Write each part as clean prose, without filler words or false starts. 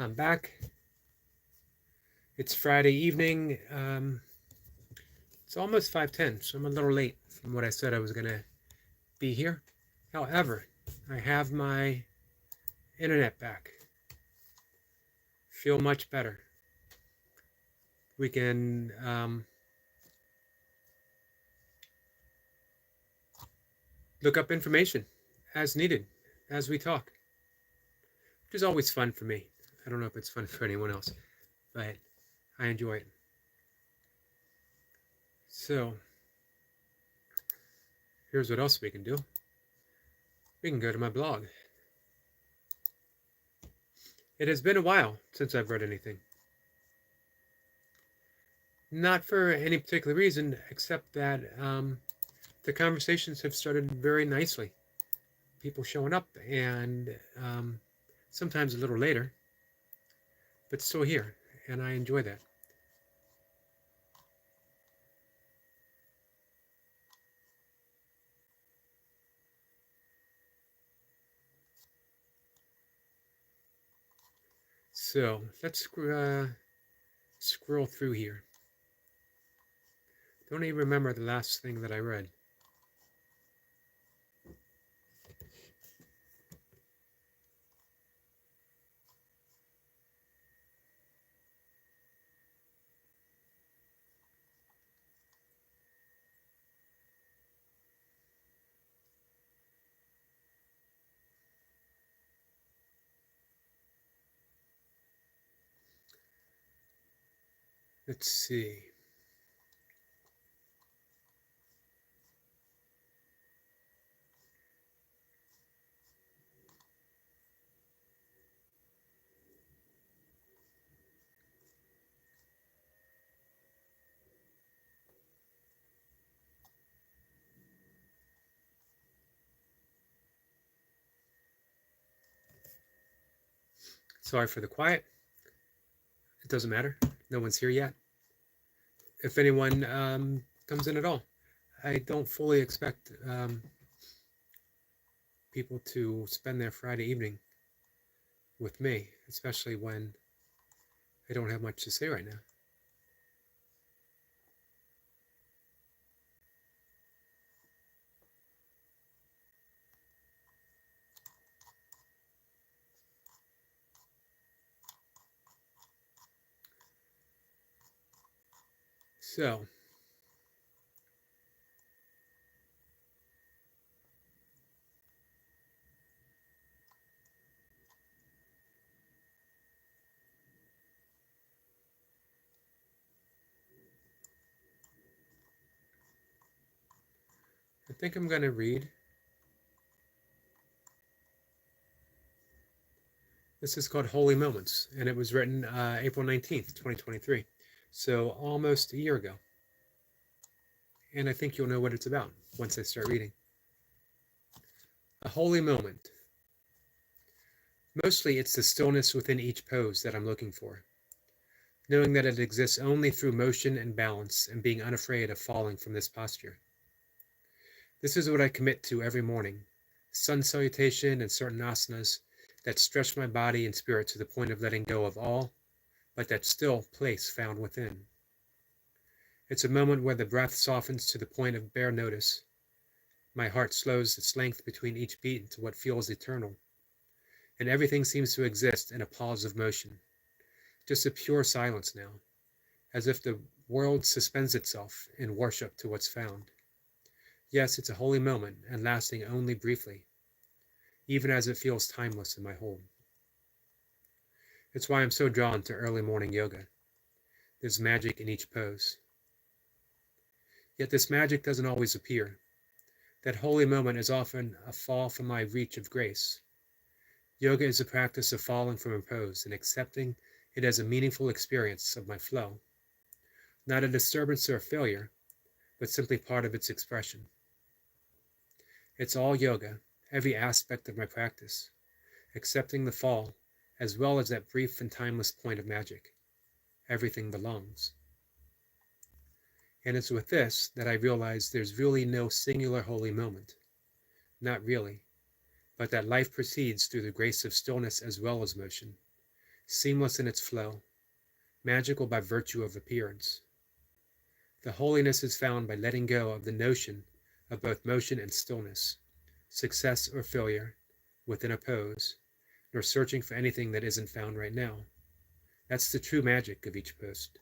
I'm back. It's Friday evening. It's almost 5:10, so I'm a little late from what I said I was going to be here. However, I have my internet back. Feel much better. We can look up information as needed as we talk, which is always fun for me. I don't know if it's fun for anyone else, but I enjoy it. So, here's what else we can do. We can go to my blog. It has been a while since I've read anything. Not for any particular reason, except that the conversations have started very nicely. People showing up, and sometimes a little later, but still here, and I enjoy that. So let's scroll through here. Don't even remember the last thing that I read. Let's see. Sorry for the quiet. It doesn't matter. No one's here yet. If anyone comes in at all, I don't fully expect people to spend their Friday evening with me, especially when I don't have much to say right now. So, I think I'm going to read. This is called Holy Moments, and it was written April 19th, 2023. So almost a year ago. And I think you'll know what it's about once I start reading. A holy moment. Mostly it's the stillness within each pose that I'm looking for. Knowing that it exists only through motion and balance and being unafraid of falling from this posture. This is what I commit to every morning. Sun salutation and certain asanas that stretch my body and spirit to the point of letting go of all, but that still place found within. It's a moment where the breath softens to the point of bare notice. My heart slows its length between each beat into what feels eternal. And everything seems to exist in a pause of motion. Just a pure silence now, as if the world suspends itself in worship to what's found. Yes, it's a holy moment and lasting only briefly, even as it feels timeless in my hold. It's why I'm so drawn to early morning yoga. There's magic in each pose. Yet this magic doesn't always appear. That holy moment is often a fall from my reach of grace. Yoga is a practice of falling from a pose and accepting it as a meaningful experience of my flow. Not a disturbance or a failure, but simply part of its expression. It's all yoga, every aspect of my practice, accepting the fall, as well as that brief and timeless point of magic. Everything belongs. And it's with this that I realize there's really no singular holy moment. Not really, but that life proceeds through the grace of stillness as well as motion, seamless in its flow, magical by virtue of appearance. The holiness is found by letting go of the notion of both motion and stillness, success or failure, within a pose, nor searching for anything that isn't found right now. That's the true magic of each post.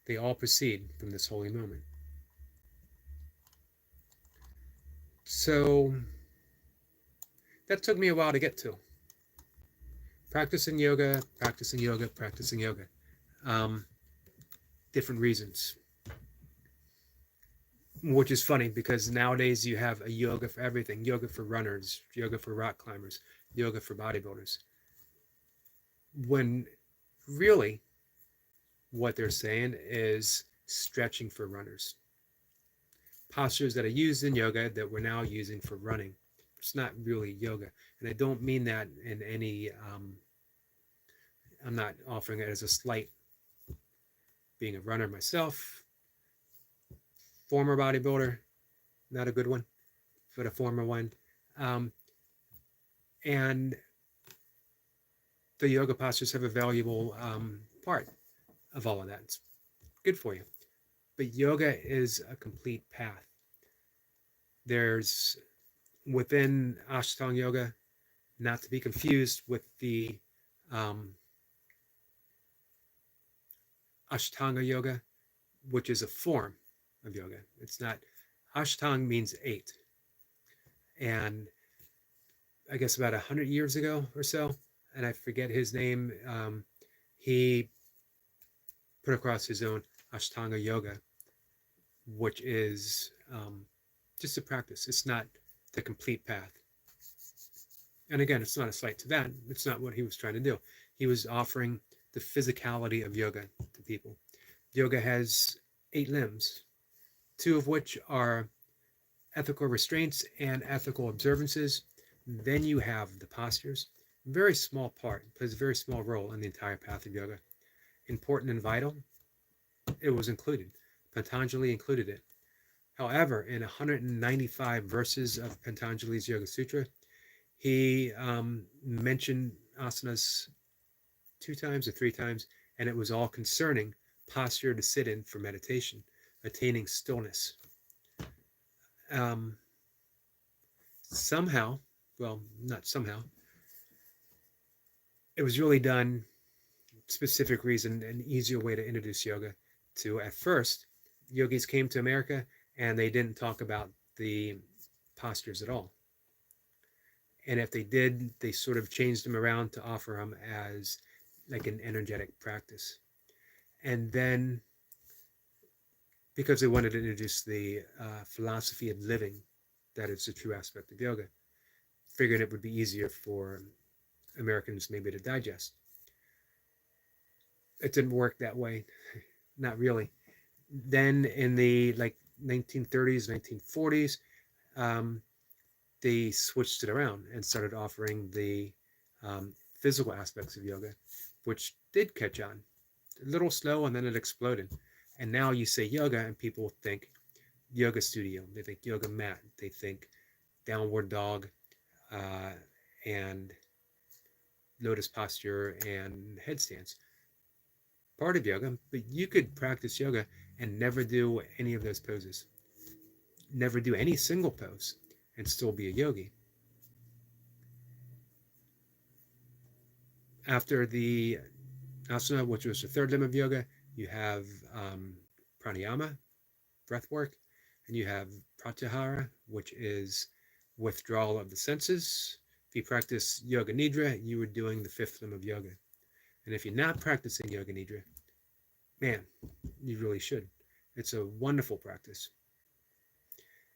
They all proceed from this holy moment. So that took me a while to get to. Practicing yoga, practicing yoga, practicing yoga. Different reasons. Which is funny because nowadays you have a yoga for everything. Yoga for runners, yoga for rock climbers, yoga for bodybuilders. When really what they're saying is stretching for runners. Postures that are used in yoga that we're now using for running. It's not really yoga. And I don't mean that in any, I'm not offering it as a slight. Being a runner myself, former bodybuilder, not a good one, but a former one. And the yoga postures have a valuable part of all of that. It's good for you. But yoga is a complete path. There's within Ashtanga yoga, not to be confused with the Ashtanga yoga, which is a form of yoga. It's not, Ashtanga means 8. And I guess about 100 years ago or so, and I forget his name, he put across his own Ashtanga yoga, which is just a practice. It's not the complete path. And again, it's not a slight to that. It's not what he was trying to do. He was offering the physicality of yoga to people. Yoga has 8 limbs, 2 of which are ethical restraints and ethical observances. Then you have the postures. Very small part, plays a very small role in the entire path of yoga. Important and vital, it was included. Patanjali included it. However, in 195 verses of Patanjali's Yoga Sutra, he mentioned asanas 2 times or 3 times, and it was all concerning posture to sit in for meditation, attaining stillness. Somehow, well, not somehow, it was really done, specific reason, an easier way to introduce yoga to, at first, yogis came to America and they didn't talk about the postures at all. And if they did, they sort of changed them around to offer them as like an energetic practice. And then, because they wanted to introduce the philosophy of living, that is the true aspect of yoga, figured it would be easier for Americans maybe to digest. It didn't work that way, not really. Then in the 1930s, 1940s, they switched it around and started offering the physical aspects of yoga, which did catch on. A little slow, and then it exploded. And now you say yoga, and people think yoga studio. They think yoga mat. They think downward dog and lotus posture and headstands. Part of yoga, but you could practice yoga and never do any of those poses. Never do any single pose and still be a yogi. After the asana, which was the 3rd limb of yoga, you have pranayama, breath work, and you have pratyahara, which is withdrawal of the senses. If you practice yoga nidra, you are doing the 5th limb of yoga. And if you're not practicing yoga nidra, man, you really should. It's a wonderful practice.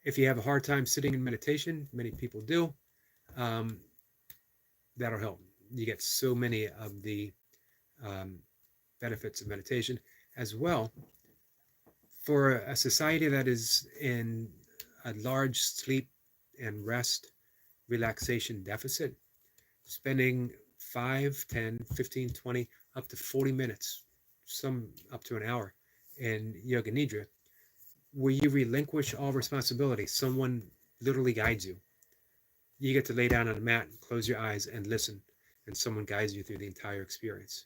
If you have a hard time sitting in meditation, many people do, that'll help. You get so many of the benefits of meditation as well. For a society that is in a large sleep and rest relaxation deficit, spending 5, 10, 15, 20, up to 40 minutes, some up to an hour in yoga nidra, where you relinquish all responsibility. Someone literally guides you. You get to lay down on a mat, close your eyes, and listen and someone guides you through the entire experience.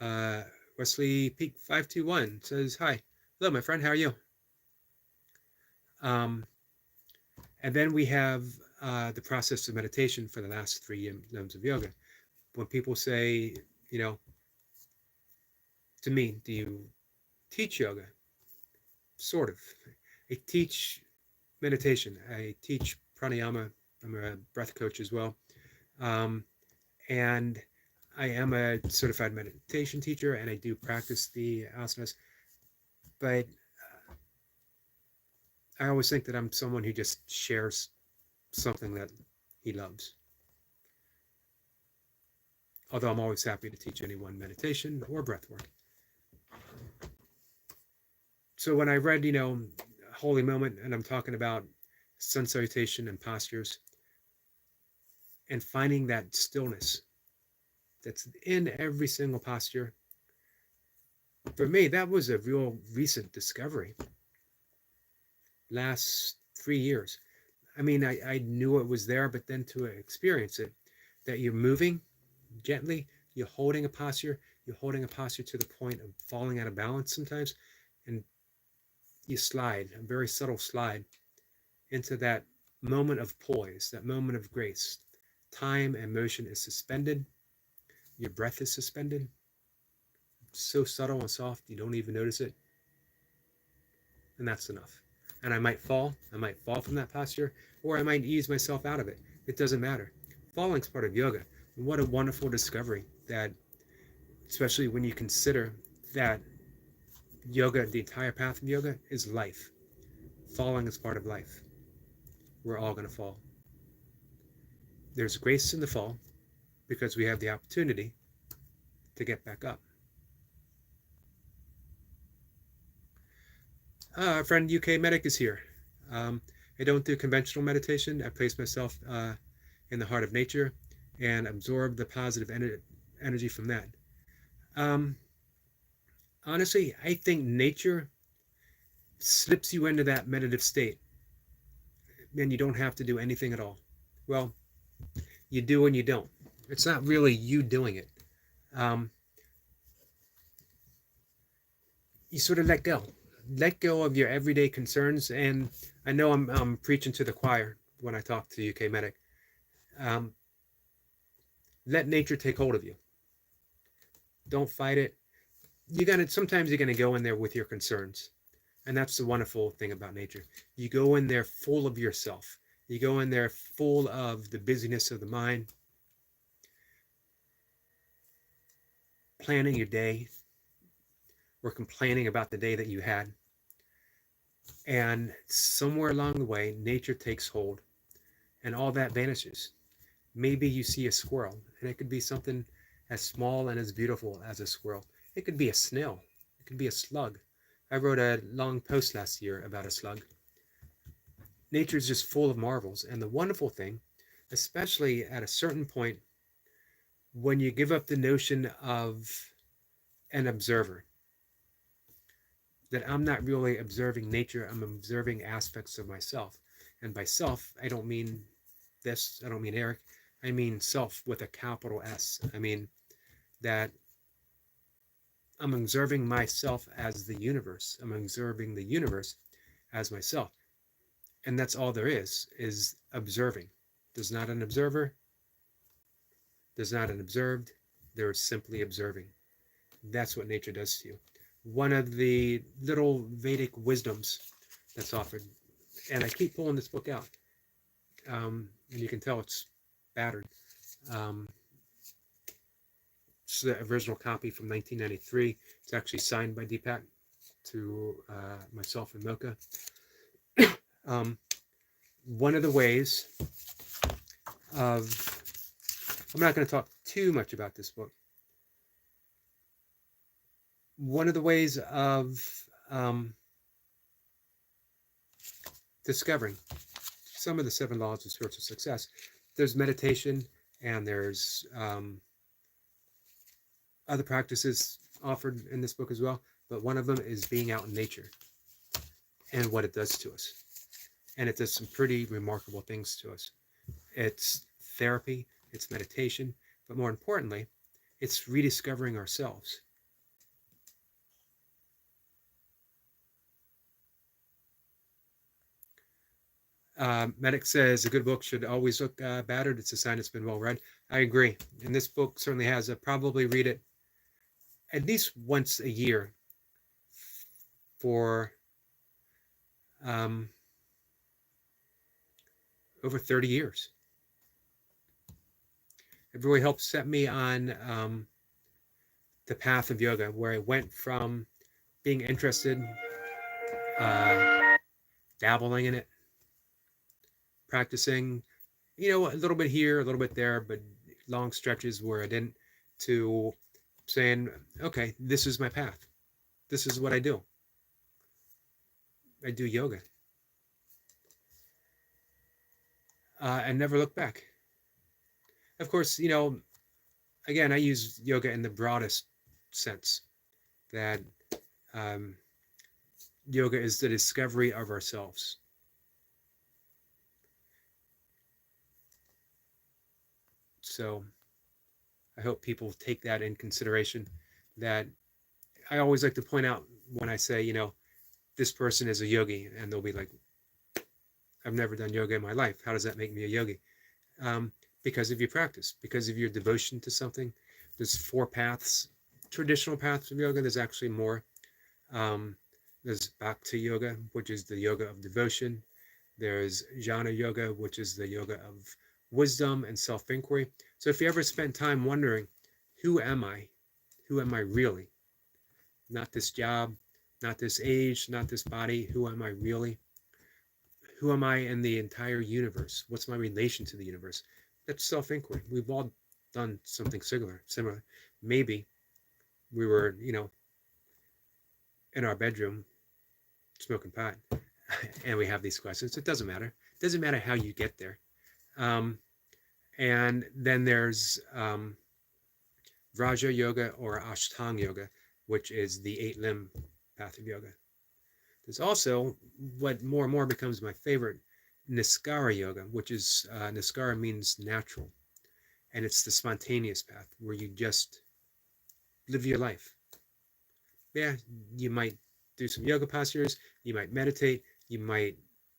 Uh, Wesley Peak 521 says, "Hi, hello, my friend. How are you?" And then we have the process of meditation for the last 3 limbs of yoga. When people say, you know, to me, do you teach yoga? Sort of. I teach meditation. I teach pranayama. I'm a breath coach as well. And I am a certified meditation teacher, and I do practice the asanas. But I always think that I'm someone who just shares something that he loves. Although I'm always happy to teach anyone meditation or breath work. So when I read, Holy Moment, and I'm talking about sun salutation and postures, and finding that stillness that's in every single posture, for me, that was a real recent discovery. Last 3 years. I mean, I knew it was there, but then to experience it, that you're moving gently, you're holding a posture to the point of falling out of balance sometimes, and you slide, a very subtle slide, into that moment of poise, that moment of grace. Time and motion is suspended. Your breath is suspended. It's so subtle and soft, you don't even notice it. And that's enough. And I might fall from that posture, or I might ease myself out of it. It doesn't matter. Falling's part of yoga. And what a wonderful discovery that, especially when you consider that yoga, the entire path of yoga, is life. Falling is part of life. We're all going to fall. There's grace in the fall because we have the opportunity to get back up. Our friend UK Medic is here. I don't do conventional meditation. I place myself in the heart of nature and absorb the positive energy from that. Honestly, I think nature slips you into that meditative state, and you don't have to do anything at all. Well, you do and you don't. It's not really you doing it. You sort of let go of your everyday concerns. And I know I'm preaching to the choir when I talk to UK Medic. Let nature take hold of you. Don't fight it. Sometimes you're gonna go in there with your concerns, and that's the wonderful thing about nature. You go in there full of yourself. You go in there full of the busyness of the mind, planning your day, or complaining about the day that you had. And somewhere along the way, nature takes hold, and all that vanishes. Maybe you see a squirrel, and it could be something as small and as beautiful as a squirrel. It could be a snail. It could be a slug. I wrote a long post last year about a slug. Nature is just full of marvels. And the wonderful thing, especially at a certain point, when you give up the notion of an observer, that I'm not really observing nature, I'm observing aspects of myself. And by self, I don't mean this, I don't mean Eric, I mean self with a capital S. I mean that I'm observing myself as the universe. I'm observing the universe as myself. And that's all there is observing. There's not an observer. There's not an observed. There is simply observing. That's what nature does to you. One of the little Vedic wisdoms that's offered, and I keep pulling this book out, and you can tell it's battered. It's the original copy from 1993. It's actually signed by Deepak to myself and Mocha. One of the ways of, I'm not going to talk too much about this book. One of the ways of discovering some of the 7 laws of spiritual success, there's meditation, and there's other practices offered in this book as well, but one of them is being out in nature and what it does to us. And it does some pretty remarkable things to us. It's therapy, it's meditation, but more importantly, it's rediscovering ourselves. Medic says a good book should always look battered. It's a sign it's been well read. I agree. And this book certainly has. Probably read it at least once a year for over 30 years. It really helped set me on the path of yoga, where I went from being interested, dabbling in it, practicing, a little bit here, a little bit there, but long stretches where I didn't, to saying, okay, this is my path. This is what I do. I do yoga. And never look back. Of course, again, I use yoga in the broadest sense, that yoga is the discovery of ourselves. So I hope people take that in consideration. That I always like to point out when I say, this person is a yogi, and they'll be like, I've never done yoga in my life. How does that make me a yogi? Because of your practice, because of your devotion to something. There's 4 paths, traditional paths of yoga. There's actually more. There's Bhakti yoga, which is the yoga of devotion. There's jnana yoga, which is the yoga of wisdom and self-inquiry. So if you ever spent time wondering, who am I? Who am I really? Not this job, not this age, not this body. Who am I really? Who am I in the entire universe? What's my relation to the universe? That's self-inquiry. We've all done something similar. Maybe we were, in our bedroom smoking pot, and we have these questions. It doesn't matter. It doesn't matter how you get there. And then there's Raja Yoga or Ashtanga Yoga, which is the 8-limb path of yoga. There's also what more and more becomes my favorite, Niskara Yoga, which is, Niskara means natural. And it's the spontaneous path where you just live your life. Yeah, you might do some yoga postures, you might meditate, you might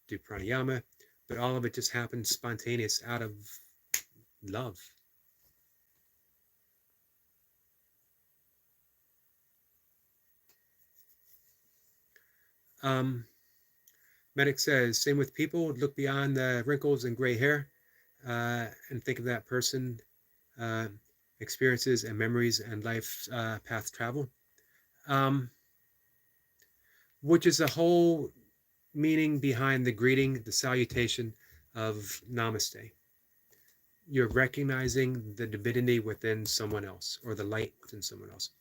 do pranayama, but all of it just happens spontaneous out of love. Medic says, same with people, look beyond the wrinkles and gray hair, and think of that person, experiences and memories and life path travel. Which is the whole meaning behind the greeting, the salutation of Namaste. You're recognizing the divinity within someone else, or the light within someone else.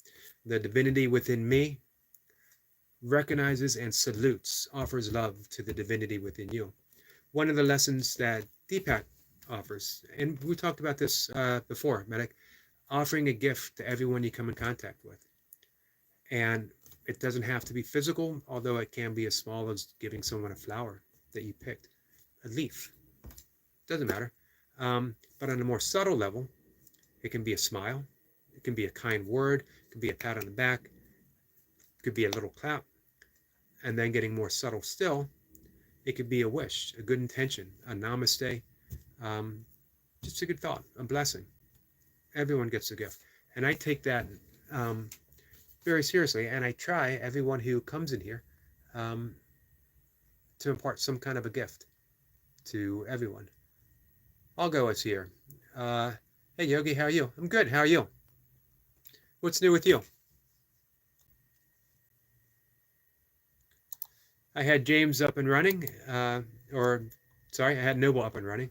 The divinity within me recognizes and salutes, offers love to the divinity within you. One of the lessons that Deepak offers, and we talked about this before, Medic, offering a gift to everyone you come in contact with. And it doesn't have to be physical, although it can be as small as giving someone a flower that you picked, a leaf. Doesn't matter. But on a more subtle level, it can be a smile, it can be a kind word, it can be a pat on the back, it could be a little clap. And then getting more subtle still, it could be a wish, a good intention, a namaste, just a good thought, a blessing. Everyone gets a gift. And I take that very seriously, and I try, everyone who comes in here, to impart some kind of a gift to everyone. I'll go as here. Hey Yogi, how are you? I'm good, how are you? What's new with you? I had James up and running, I had Noble up and running.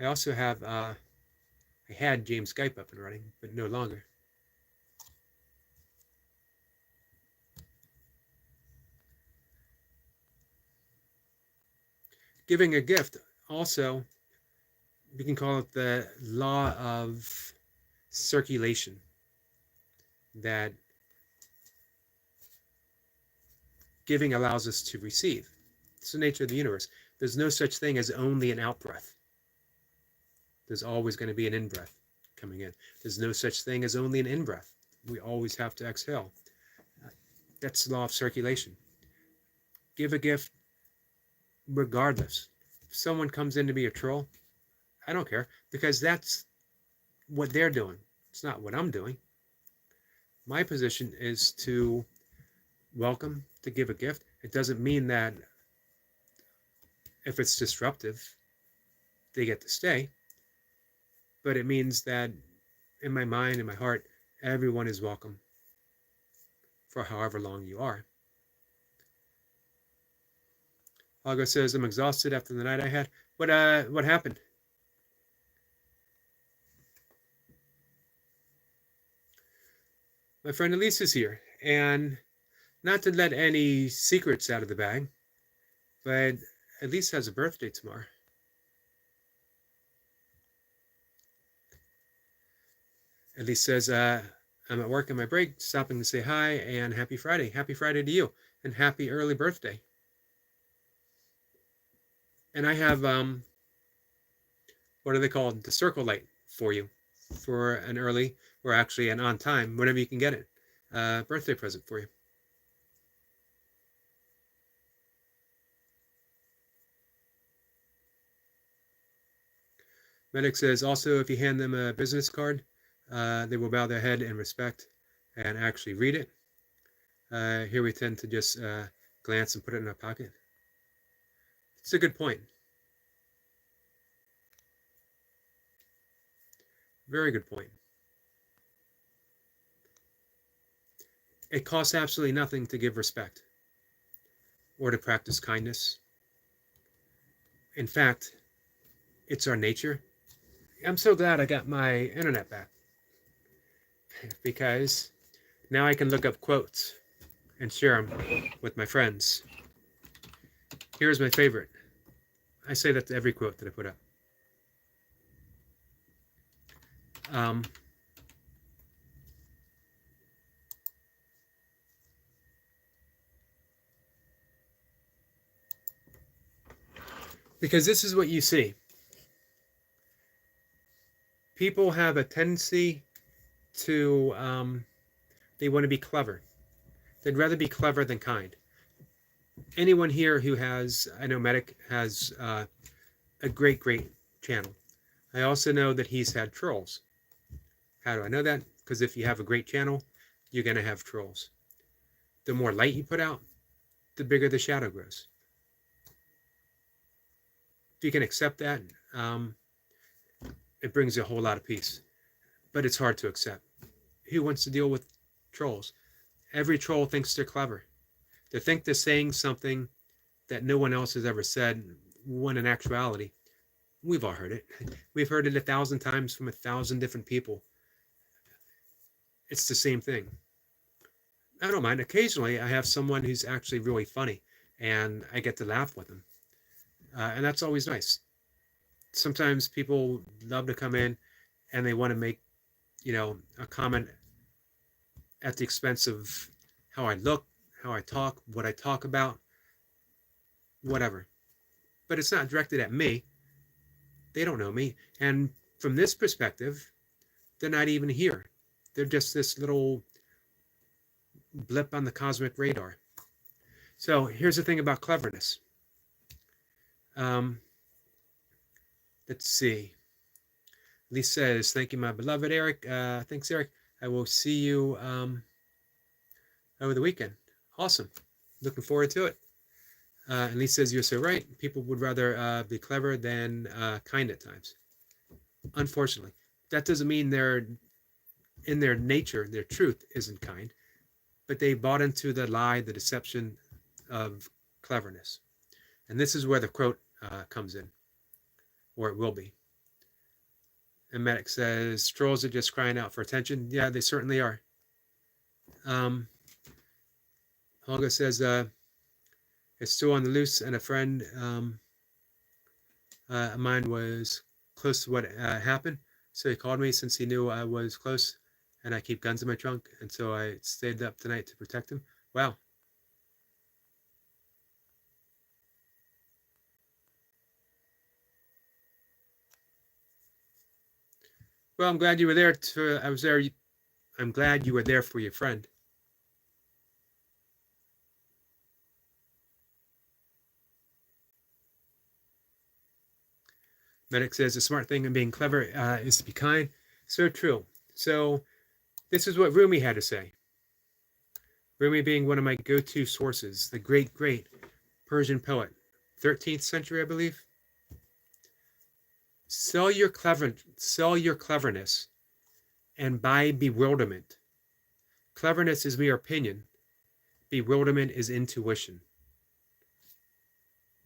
I also have, I had James Skype up and running, but no longer. Giving a gift, also, we can call it the law of circulation, that giving allows us to receive. It's the nature of the universe. There's no such thing as only an out-breath. There's always going to be an in-breath coming in. There's no such thing as only an in-breath. We always have to exhale. That's the law of circulation. Give a gift regardless. If someone comes in to be a troll, I don't care, because that's what they're doing. It's not what I'm doing. My position is to welcome, to give a gift. It doesn't mean that if it's disruptive, they get to stay. But it means that in my mind, in my heart, everyone is welcome for however long you are. Algo says, I'm exhausted after the night I had. What happened? My friend Elise is here, and not to let any secrets out of the bag, but Elise has a birthday tomorrow. Elise says, I'm at work on my break, stopping to say hi and happy Friday. Happy Friday to you, and happy early birthday. And I have, what are they called? The circle light for you for an early, or actually an on time, whenever you can get it, birthday present for you. Medic says, also, if you hand them a business card, they will bow their head in respect and actually read it. Here we tend to just glance and put it in our pocket. It's a good point. Very good point. It costs absolutely nothing to give respect or to practice kindness. In fact, it's our nature. I'm so glad I got my internet back, because now I can look up quotes and share them with my friends. Here's my favorite. I say that to every quote that I put up. Because this is what you see. People have a tendency to, they want to be clever. They'd rather be clever than kind. Anyone here who has, I know Medic has a great channel. I also know that he's had trolls. How do I know that? Because if you have a great channel, you're going to have trolls. The more light you put out, the bigger the shadow grows. If you can accept that, it brings you a whole lot of peace. But it's hard to accept. Who wants to deal with trolls? Every troll thinks they're clever. They think they're saying something that no one else has ever said, when in actuality, we've all heard it. We've heard it 1,000 times from 1,000 different people. It's the same thing. I don't mind. Occasionally, I have someone who's actually really funny, and I get to laugh with them. And that's always nice. Sometimes people love to come in and they want to make, a comment at the expense of how I look, how I talk, what I talk about, whatever. But it's not directed at me. They don't know me. And from this perspective, they're not even here. They're just this little blip on the cosmic radar. So here's the thing about cleverness. Let's see. Lee says, thank you, my beloved Eric. Thanks, Eric. I will see you over the weekend. Awesome. Looking forward to it. And Lee says, you're so right. People would rather be clever than kind at times. Unfortunately. That doesn't mean they're, in their nature, their truth isn't kind. But they bought into the lie, the deception of cleverness. And this is where the quote comes in. Or it will be. And Medic says, trolls are just crying out for attention. Yeah, they certainly are. Olga says, it's still on the loose, and a friend of mine was close to what happened. So he called me since he knew I was close, and I keep guns in my trunk, and so I stayed up tonight to protect him. Wow. Well, I'm glad you were there. I was there. I'm glad you were there for your friend. Medic says the smart thing in being clever is to be kind. So true. So this is what Rumi had to say. Rumi being one of my go-to sources, the great, great Persian poet, 13th century, I believe. Sell your cleverness, and buy bewilderment. Cleverness is mere opinion. Bewilderment is intuition.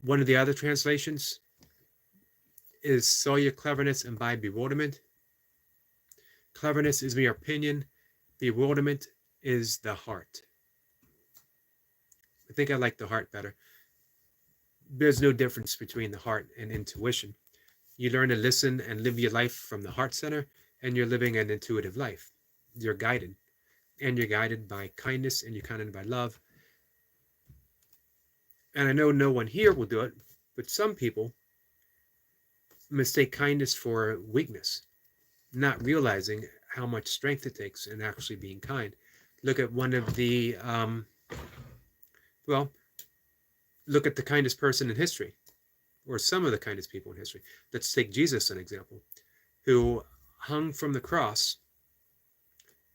One of the other translations is sell your cleverness and buy bewilderment. Cleverness is mere opinion. Bewilderment is the heart. I think I like the heart better. There's no difference between the heart and intuition. You learn to listen and live your life from the heart center, and you're living an intuitive life. You're guided. And you're guided by kindness, and you're guided by love. And I know no one here will do it, but some people mistake kindness for weakness, not realizing how much strength it takes in actually being kind. Look at one of the, look at the kindest person in history, or some of the kindest people in history. Let's take Jesus, an example, who hung from the cross,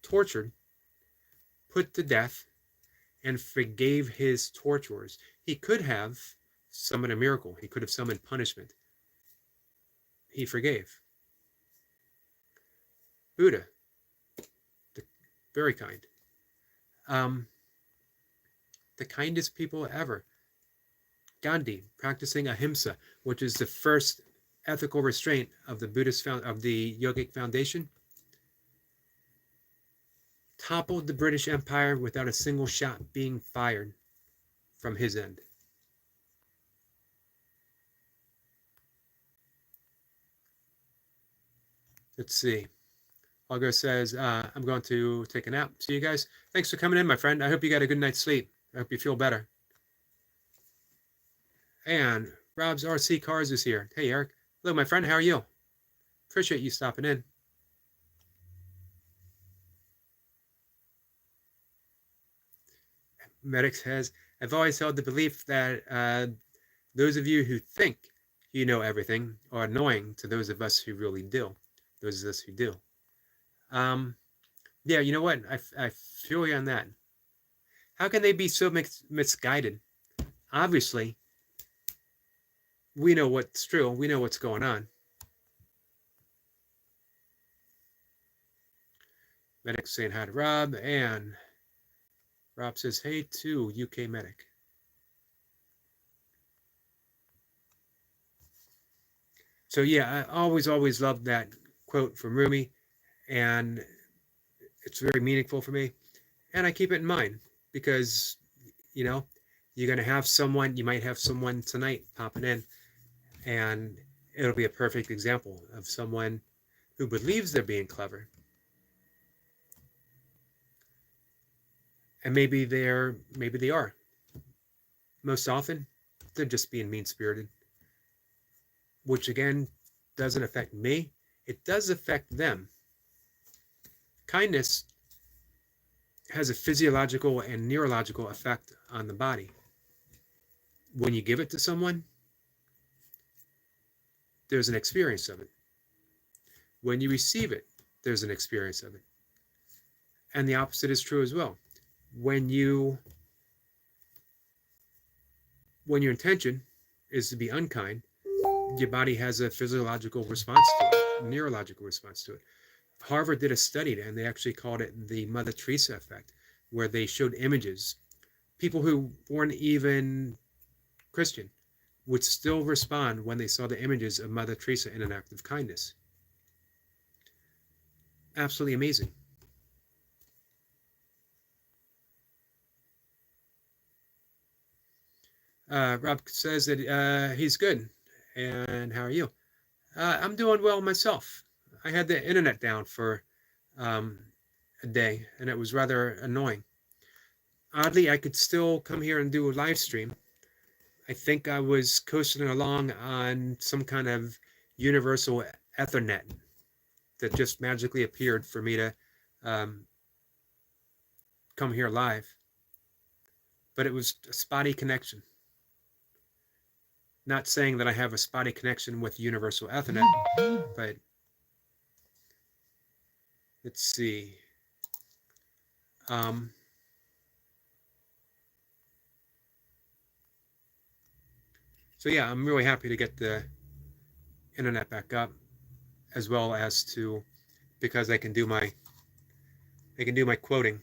tortured, put to death, and forgave his torturers. He could have summoned a miracle. He could have summoned punishment. He forgave. Buddha, very kind. The kindest people ever. Gandhi, practicing ahimsa, which is the first ethical restraint of the Buddhist of the Yogic Foundation, toppled the British Empire without a single shot being fired from his end. Let's see. Olga says, I'm going to take a nap. See you guys. Thanks for coming in, my friend. I hope you got a good night's sleep. I hope you feel better. And Rob's RC Cars is here. Hey, Eric. Hello, my friend. How are you? Appreciate you stopping in. Medic says, I've always held the belief that those of you who think you know everything are annoying to those of us who really do. Those of us who do. Yeah, you know what? I feel you on that. How can they be so misguided? Obviously, we know what's true. We know what's going on. Medic saying hi to Rob, and Rob says, hey to UK Medic. So yeah, I always loved that quote from Rumi, and it's very meaningful for me. And I keep it in mind because, you know, you're going to have someone, you might have someone tonight popping in, and it'll be a perfect example of someone who believes they're being clever. And maybe they are. Most often, they're just being mean-spirited, which again doesn't affect me. It does affect them. Kindness has a physiological and neurological effect on the body. When you give it to someone, there's an experience of it. When you receive it, there's an experience of it. And the opposite is true as well. When your intention is to be unkind, your body has a physiological response to it, a neurological response to it. Harvard did a study, and they actually called it the Mother Teresa effect, where they showed images. People who weren't even Christian would still respond when they saw the images of Mother Teresa in an act of kindness. Absolutely amazing. Rob says that he's good. And how are you? I'm doing well myself. I had the internet down for a day, and it was rather annoying. Oddly, I could still come here and do a live stream. I think I was coasting along on some kind of universal Ethernet that just magically appeared for me to come here live. But it was a spotty connection. Not saying that I have a spotty connection with Universal Ethernet, but let's see. So yeah, I'm really happy to get the internet back up, as well as to, because I can do my quoting.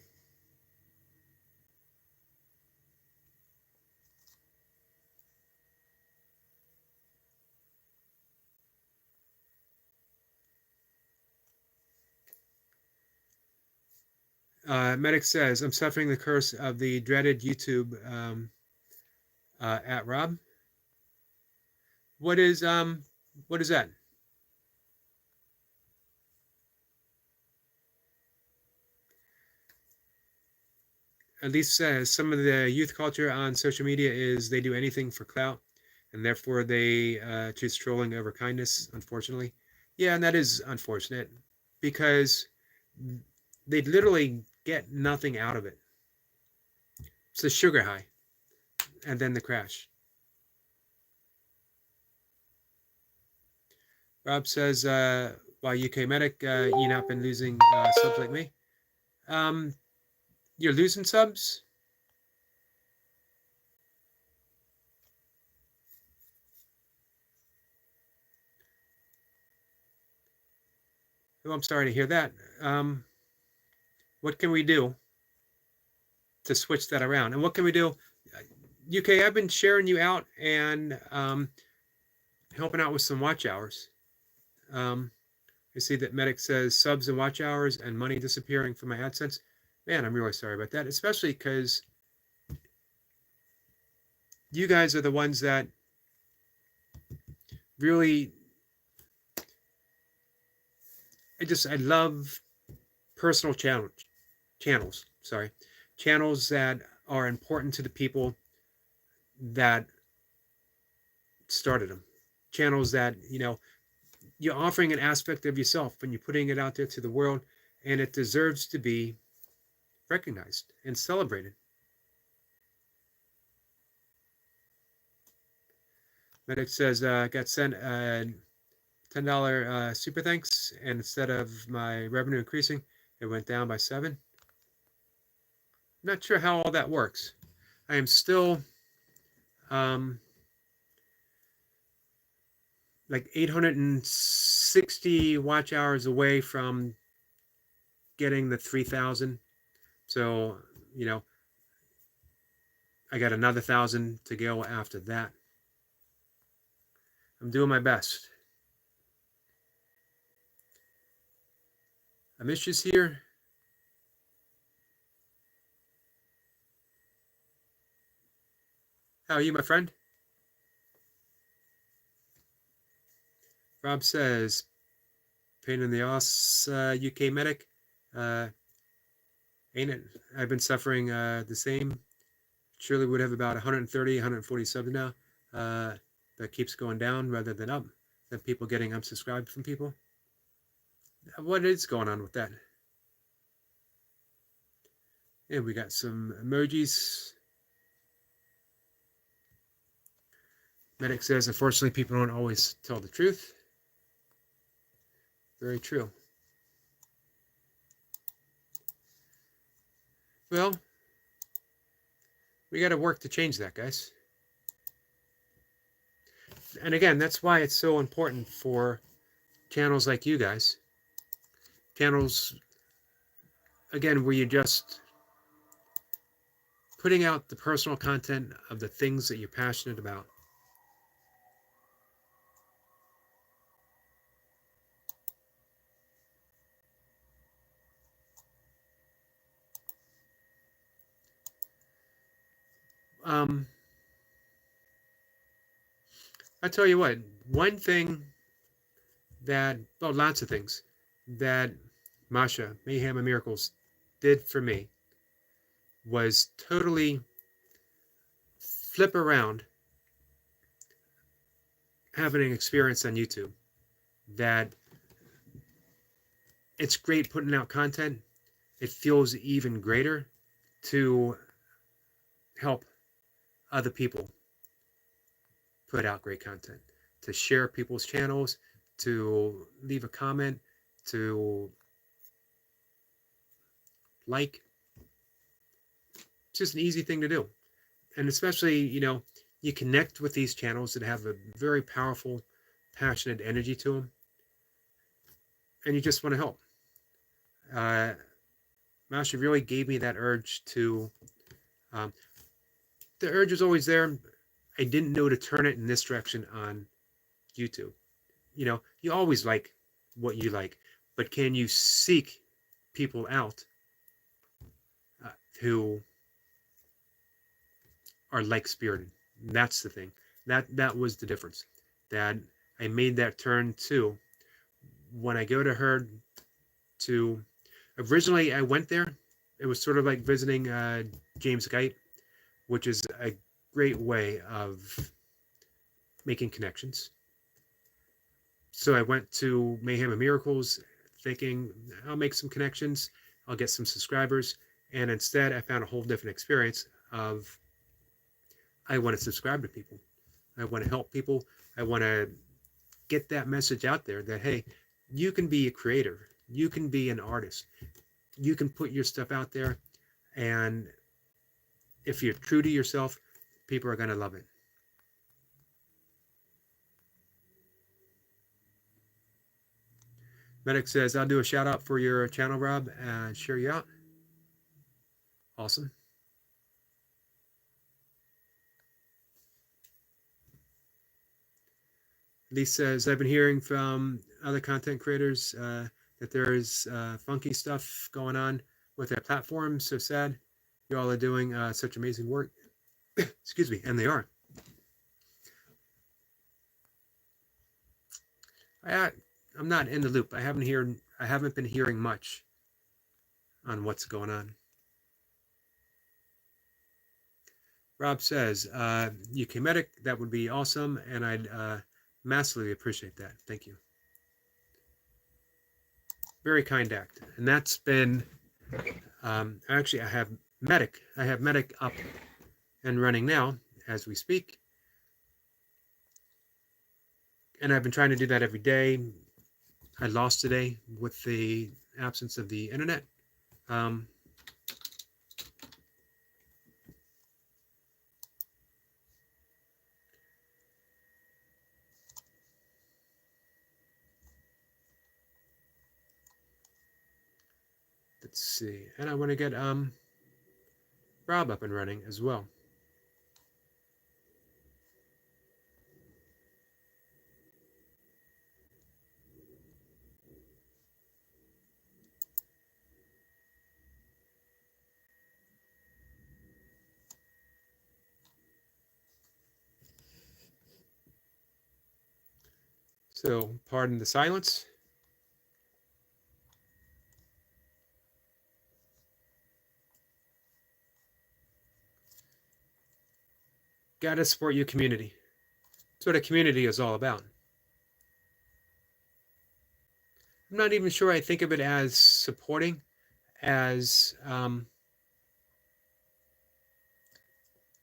Medic says, I'm suffering the curse of the dreaded YouTube at Rob. What is that? At least some of the youth culture on social media is they do anything for clout, and therefore they choose trolling over kindness, unfortunately. Yeah, and that is unfortunate, because they literally get nothing out of it. It's a sugar high, and then the crash. Rob says, while UK Medic, you not been losing subs like me. You're losing subs? Oh, I'm sorry to hear that. What can we do to switch that around? And what can we do? UK, I've been sharing you out and helping out with some watch hours. I see that Medic says subs and watch hours and money disappearing from my AdSense. Man, I'm really sorry about that, especially because you guys are the ones that really, I love personal channels that are important to the people that started them. Channels that, you're offering an aspect of yourself when you're putting it out there to the world, and it deserves to be recognized and celebrated. Medic says, got sent a $10 super thanks, and instead of my revenue increasing, it went down by 7. I'm not sure how all that works. I am still like 860 watch hours away from getting the 3,000. So, I got another 1,000 to go after that. I'm doing my best. Amish's here. How are you, my friend? Rob says, pain in the ass, UK Medic. Ain't it? I've been suffering the same. Surely would have about 130, 140 subs now. That keeps going down rather than up. Than people getting unsubscribed from people. What is going on with that? And we got some emojis. Medic says, unfortunately, people don't always tell the truth. Very true. Well, we got to work to change that, guys. And again, that's why it's so important for channels like you guys. Channels, again, where you're just putting out the personal content of the things that you're passionate about. I tell you what, one thing that, well, lots of things that Masha, Mayhem and Miracles, did for me was totally flip around having an experience on YouTube that it's great putting out content. It feels even greater to help other people put out great content, to share people's channels, to leave a comment, to like. It's just an easy thing to do. And especially, you connect with these channels that have a very powerful, passionate energy to them, and you just want to help. Masha really gave me that urge to, the urge was always there. I didn't know to turn it in this direction on YouTube. You always like what you like, but can you seek people out who are like-spirited? That's the thing. That was the difference. That I made that turn to when I go to her to. Originally, I went there. It was sort of like visiting James Guyte, which is a great way of making connections. So I went to Mayhem and Miracles thinking I'll make some connections, I'll get some subscribers, and instead I found a whole different experience of I want to subscribe to people. I want to help people. I want to get that message out there that, hey, you can be a creator. You can be an artist. You can put your stuff out there, and if you're true to yourself, people are going to love it. Medic says, I'll do a shout out for your channel, Rob, and share you out. Awesome. Lee says, I've been hearing from other content creators that there is funky stuff going on with that platform. So sad. You all are doing such amazing work. Excuse me, and they are. I'm not in the loop. I haven't been hearing much on what's going on. Rob says, UK Medic, that would be awesome, and I'd massively appreciate that. Thank you. Very kind act. And that's been, actually, I have Medic up and running now as we speak. And I've been trying to do that every day. I lost today with the absence of the internet. Let's see. And I want to get Rob up and running as well. So, pardon the silence. Gotta support your community. That's what a community is all about. I'm not even sure I think of it as supporting, as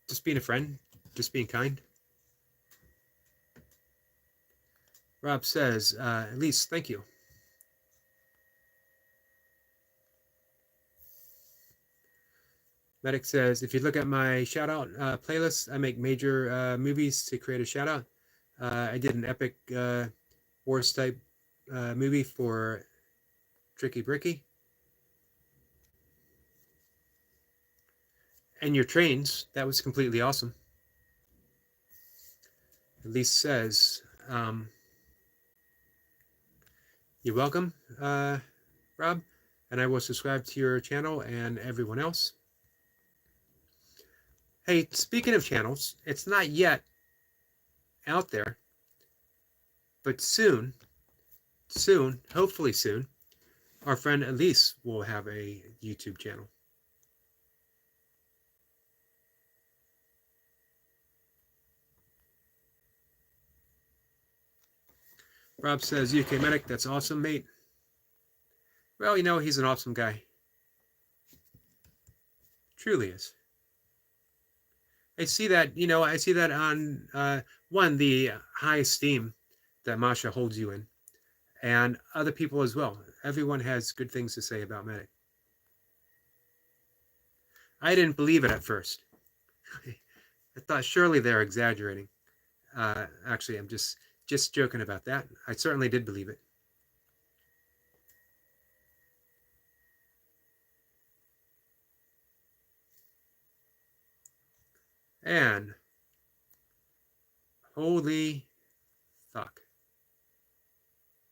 just being a friend, just being kind. Rob says, at least, thank you. Medic says, if you look at my shout out playlist, I make major movies to create a shout out. I did an epic Wars type movie for Tricky Bricky. And your trains, that was completely awesome. At least says, you're welcome, Rob, and I will subscribe to your channel and everyone else. Hey, speaking of channels, it's not yet out there, but soon, hopefully soon, our friend Elise will have a YouTube channel. Rob says, UK Medic, that's awesome, mate. Well, he's an awesome guy. Truly is. I see that, on one, the high esteem that Masha holds you in, and other people as well. Everyone has good things to say about Medic. I didn't believe it at first. I thought surely they're exaggerating. Actually, I'm just joking about that. I certainly did believe it. And holy fuck.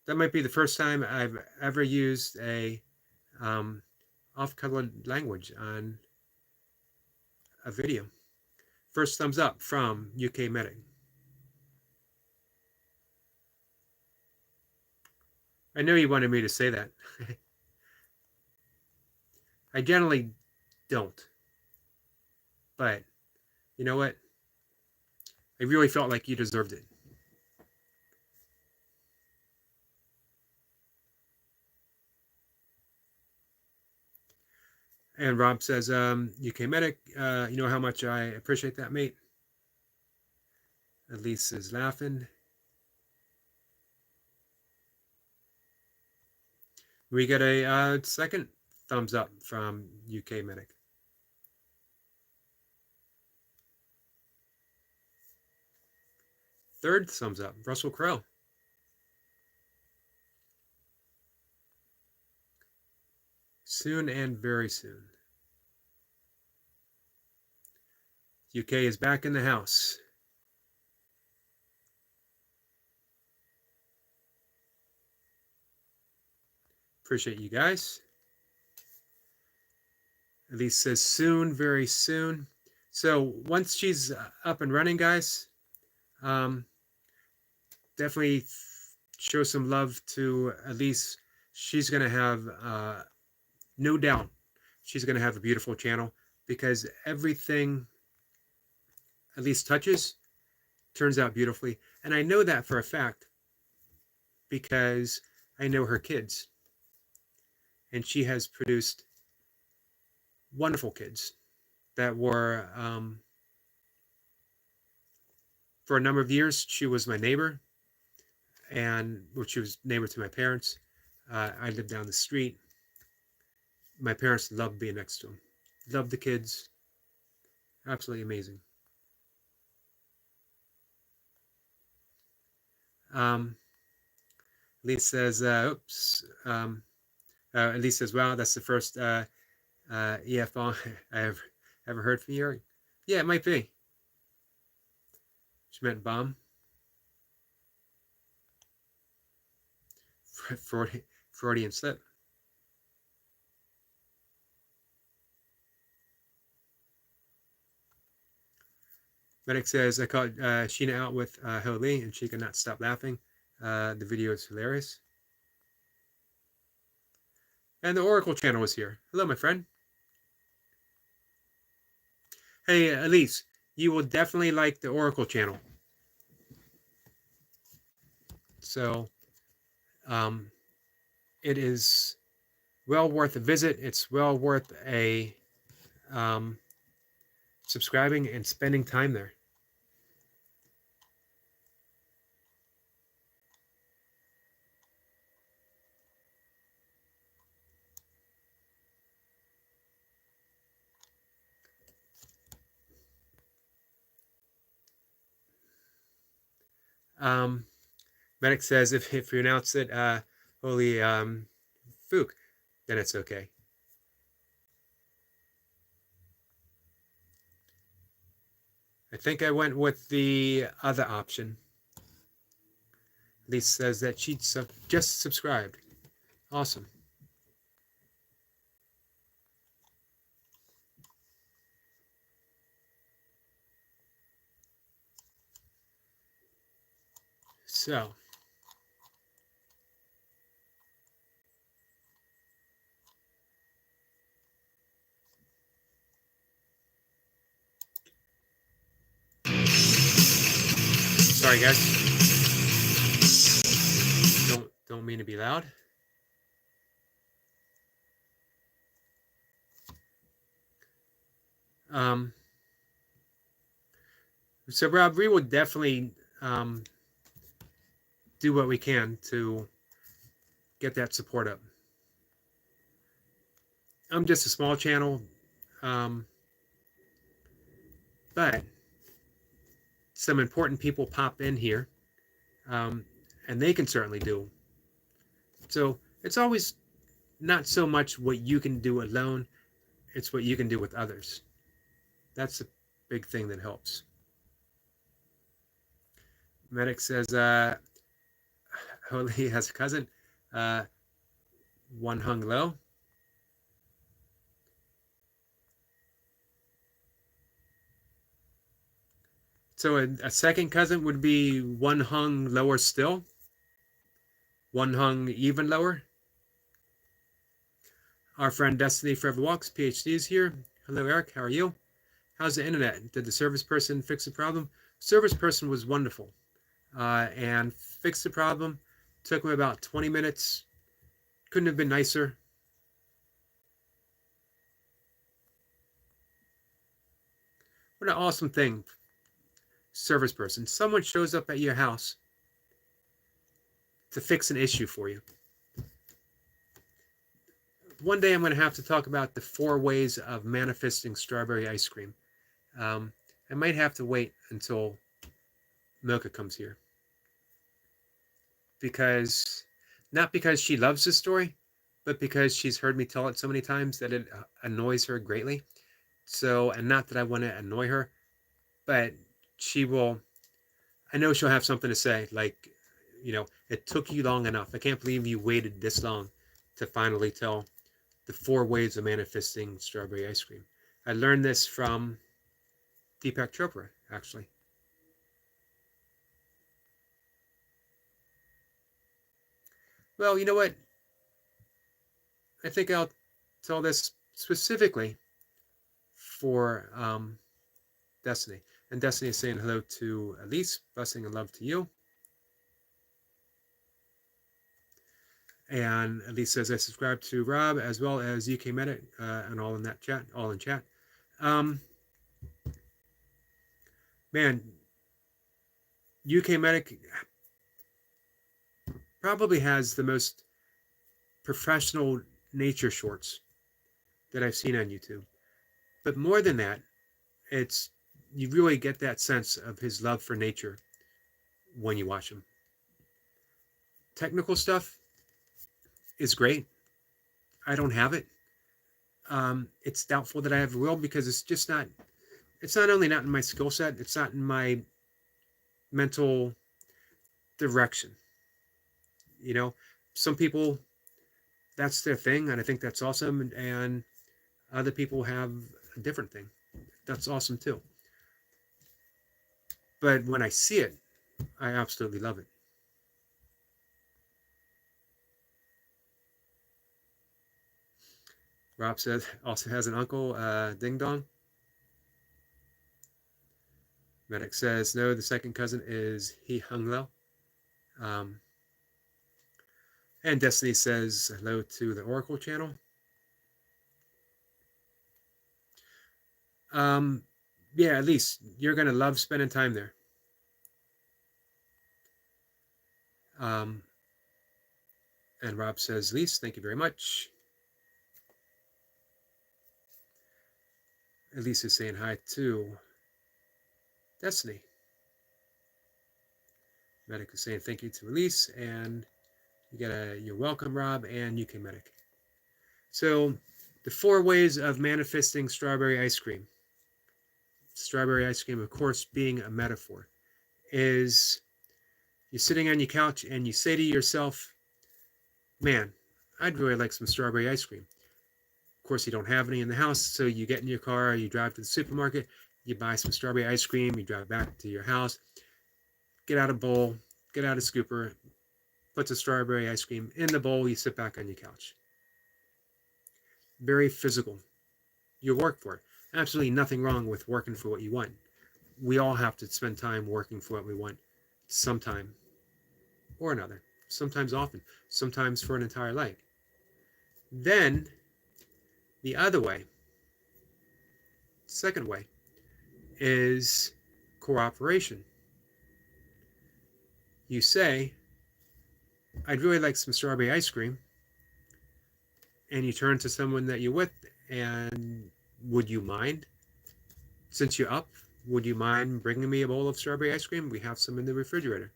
That might be the first time I've ever used a off-color language on a video. First thumbs up from UK Medic. I knew you wanted me to say that. I generally don't. But you know what? I really felt like you deserved it. And Rob says, UK Medic, you know how much I appreciate that, mate. Elise is laughing. We get a second thumbs up from UK Medic. Third thumbs up, Russell Crowe. Soon and very soon. UK is back in the house. Appreciate you guys. Elise says soon, very soon. So once she's up and running, guys, definitely show some love to Elise. She's going to have, no doubt, she's going to have a beautiful channel because everything Elise touches turns out beautifully. And I know that for a fact because I know her kids. And she has produced wonderful kids that were, for a number of years, she was my neighbor, and she was neighbor to my parents. I lived down the street. My parents loved being next to them. Loved the kids. Absolutely amazing. Elise says, oops. Elise says, wow, that's the first EF bomb I ever heard from you. Yeah, it might be. She meant bomb. Freudian slip. Medic says, I caught Sheena out with Ho Lee and she could not stop laughing. The video is hilarious. And the Oracle channel is here. Hello, my friend. Hey, Elise, you will definitely like the Oracle channel. So, it is well worth a visit. It's well worth a subscribing and spending time there. Medic says if you announce it, holy Fook, then it's okay. I think I went with the other option. Elise says that she just subscribed. Awesome. So, sorry guys. Don't mean to be loud. So Rob, we will definitely do what we can to get that support up. I'm just a small channel, but some important people pop in here, and they can certainly do. So it's always not so much what you can do alone, it's what you can do with others. That's a big thing that helps. Medic says, Holy has a cousin, one hung low. So a second cousin would be one hung lower still, one hung even lower. Our friend Destiny Forever Walks, PhD, is here. Hello, Eric. How are you? How's the internet? Did the service person fix the problem? Service person was wonderful and fixed the problem. Took him about 20 minutes. Couldn't have been nicer. What an awesome thing. Service person. Someone shows up at your house to fix an issue for you. One day I'm going to have to talk about the 4 ways of manifesting strawberry ice cream. I might have to wait until Milka comes here. Not because she loves this story, but because she's heard me tell it so many times that it annoys her greatly. So, and not that I want to annoy her, but I know she'll have something to say, like, it took you long enough. I can't believe you waited this long to finally tell the 4 ways of manifesting strawberry ice cream. I learned this from Deepak Chopra, actually. Well, you know what? I think I'll tell this specifically for Destiny. And Destiny is saying hello to Elise, blessing and love to you. And Elise says, I subscribe to Rob as well as UK Medic and all in chat. Man, UK Medic probably has the most professional nature shorts that I've seen on YouTube. But more than that, you really get that sense of his love for nature when you watch him. Technical stuff is great. I don't have it. It's doubtful that I ever will because it's not only not in my skill set, it's not in my mental direction. Some people, that's their thing, and I think that's awesome, and other people have a different thing. That's awesome too. But when I see it, I absolutely love it. Rob says also has an uncle, Ding Dong. Medic says no, the second cousin is he hung low. And Destiny says hello to the Oracle channel. Yeah, at least you're going to love spending time there. And Rob says, Lise, thank you very much. Elise is saying hi to Destiny. Medic is saying thank you to Elise, and you're welcome, Rob, and UK Medic. So the 4 ways of manifesting strawberry ice cream. Strawberry ice cream, of course, being a metaphor, is you're sitting on your couch and you say to yourself, man, I'd really like some strawberry ice cream. Of course, you don't have any in the house, so you get in your car, you drive to the supermarket, you buy some strawberry ice cream, you drive back to your house, get out a bowl, get out a scooper, put the strawberry ice cream in the bowl, you sit back on your couch. Very physical. You work for it. Absolutely nothing wrong with working for what you want. We all have to spend time working for what we want sometime or another, sometimes often, sometimes for an entire life. Then, the other way Second way is cooperation. You say, I'd really like some strawberry ice cream. And you turn to someone that you're with and, would you mind? Since you're up, would you mind bringing me a bowl of strawberry ice cream? We have some in the refrigerator.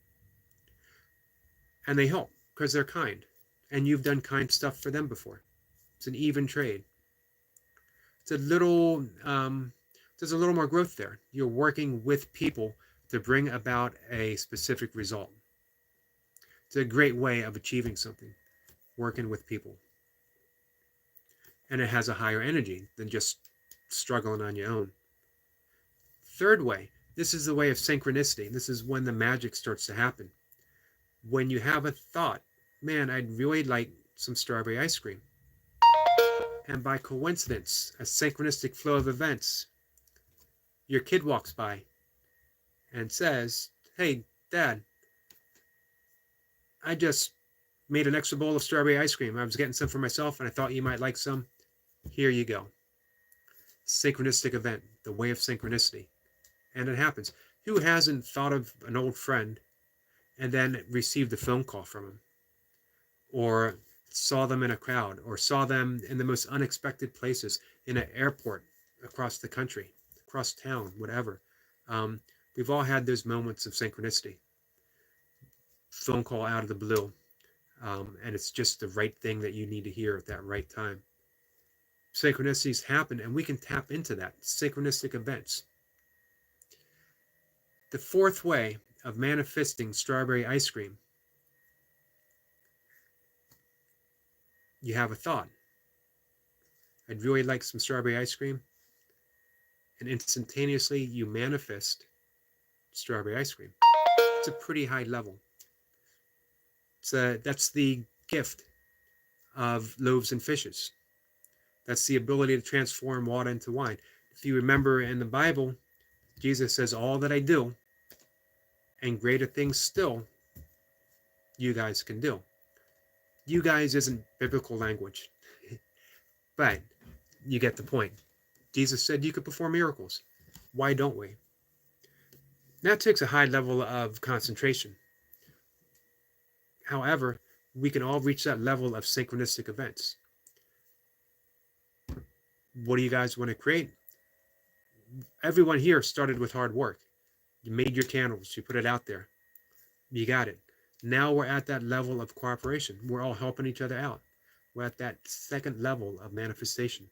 And they help because they're kind. And you've done kind stuff for them before. It's an even trade. It's a little, there's a little more growth there. You're working with people to bring about a specific result. It's a great way of achieving something, working with people. And it has a higher energy than just struggling on your own. Third way, this is the way of synchronicity. This is when the magic starts to happen. When you have a thought, man, I'd really like some strawberry ice cream. And by coincidence, a synchronistic flow of events, your kid walks by and says, hey, Dad, I just made an extra bowl of strawberry ice cream. I was getting some for myself and I thought you might like some. Here you go. Synchronistic event, the way of synchronicity. And it happens. Who hasn't thought of an old friend and then received a phone call from him? Or saw them in a crowd, or saw them in the most unexpected places, in an airport, across the country, across town, whatever. We've all had those moments of synchronicity. Phone call out of the blue, and it's just the right thing that you need to hear at that right time. Synchronicities happen, and we can tap into that, synchronistic events. The fourth way of manifesting strawberry ice cream, you have a thought. I'd really like some strawberry ice cream. And instantaneously you manifest strawberry ice cream. It's a pretty high level. That's the gift of loaves and fishes. That's the ability to transform water into wine. If you remember in the Bible, Jesus says, all that I do and greater things still you guys can do. You guys isn't biblical language, but you get the point. Jesus said you could perform miracles. Why don't we? That takes a high level of concentration. However, we can all reach that level of synchronistic events. What do you guys want to create? Everyone here started with hard work. You made your channels, you put it out there. You got it. Now we're at that level of cooperation. We're all helping each other out. We're at that second level of manifestation.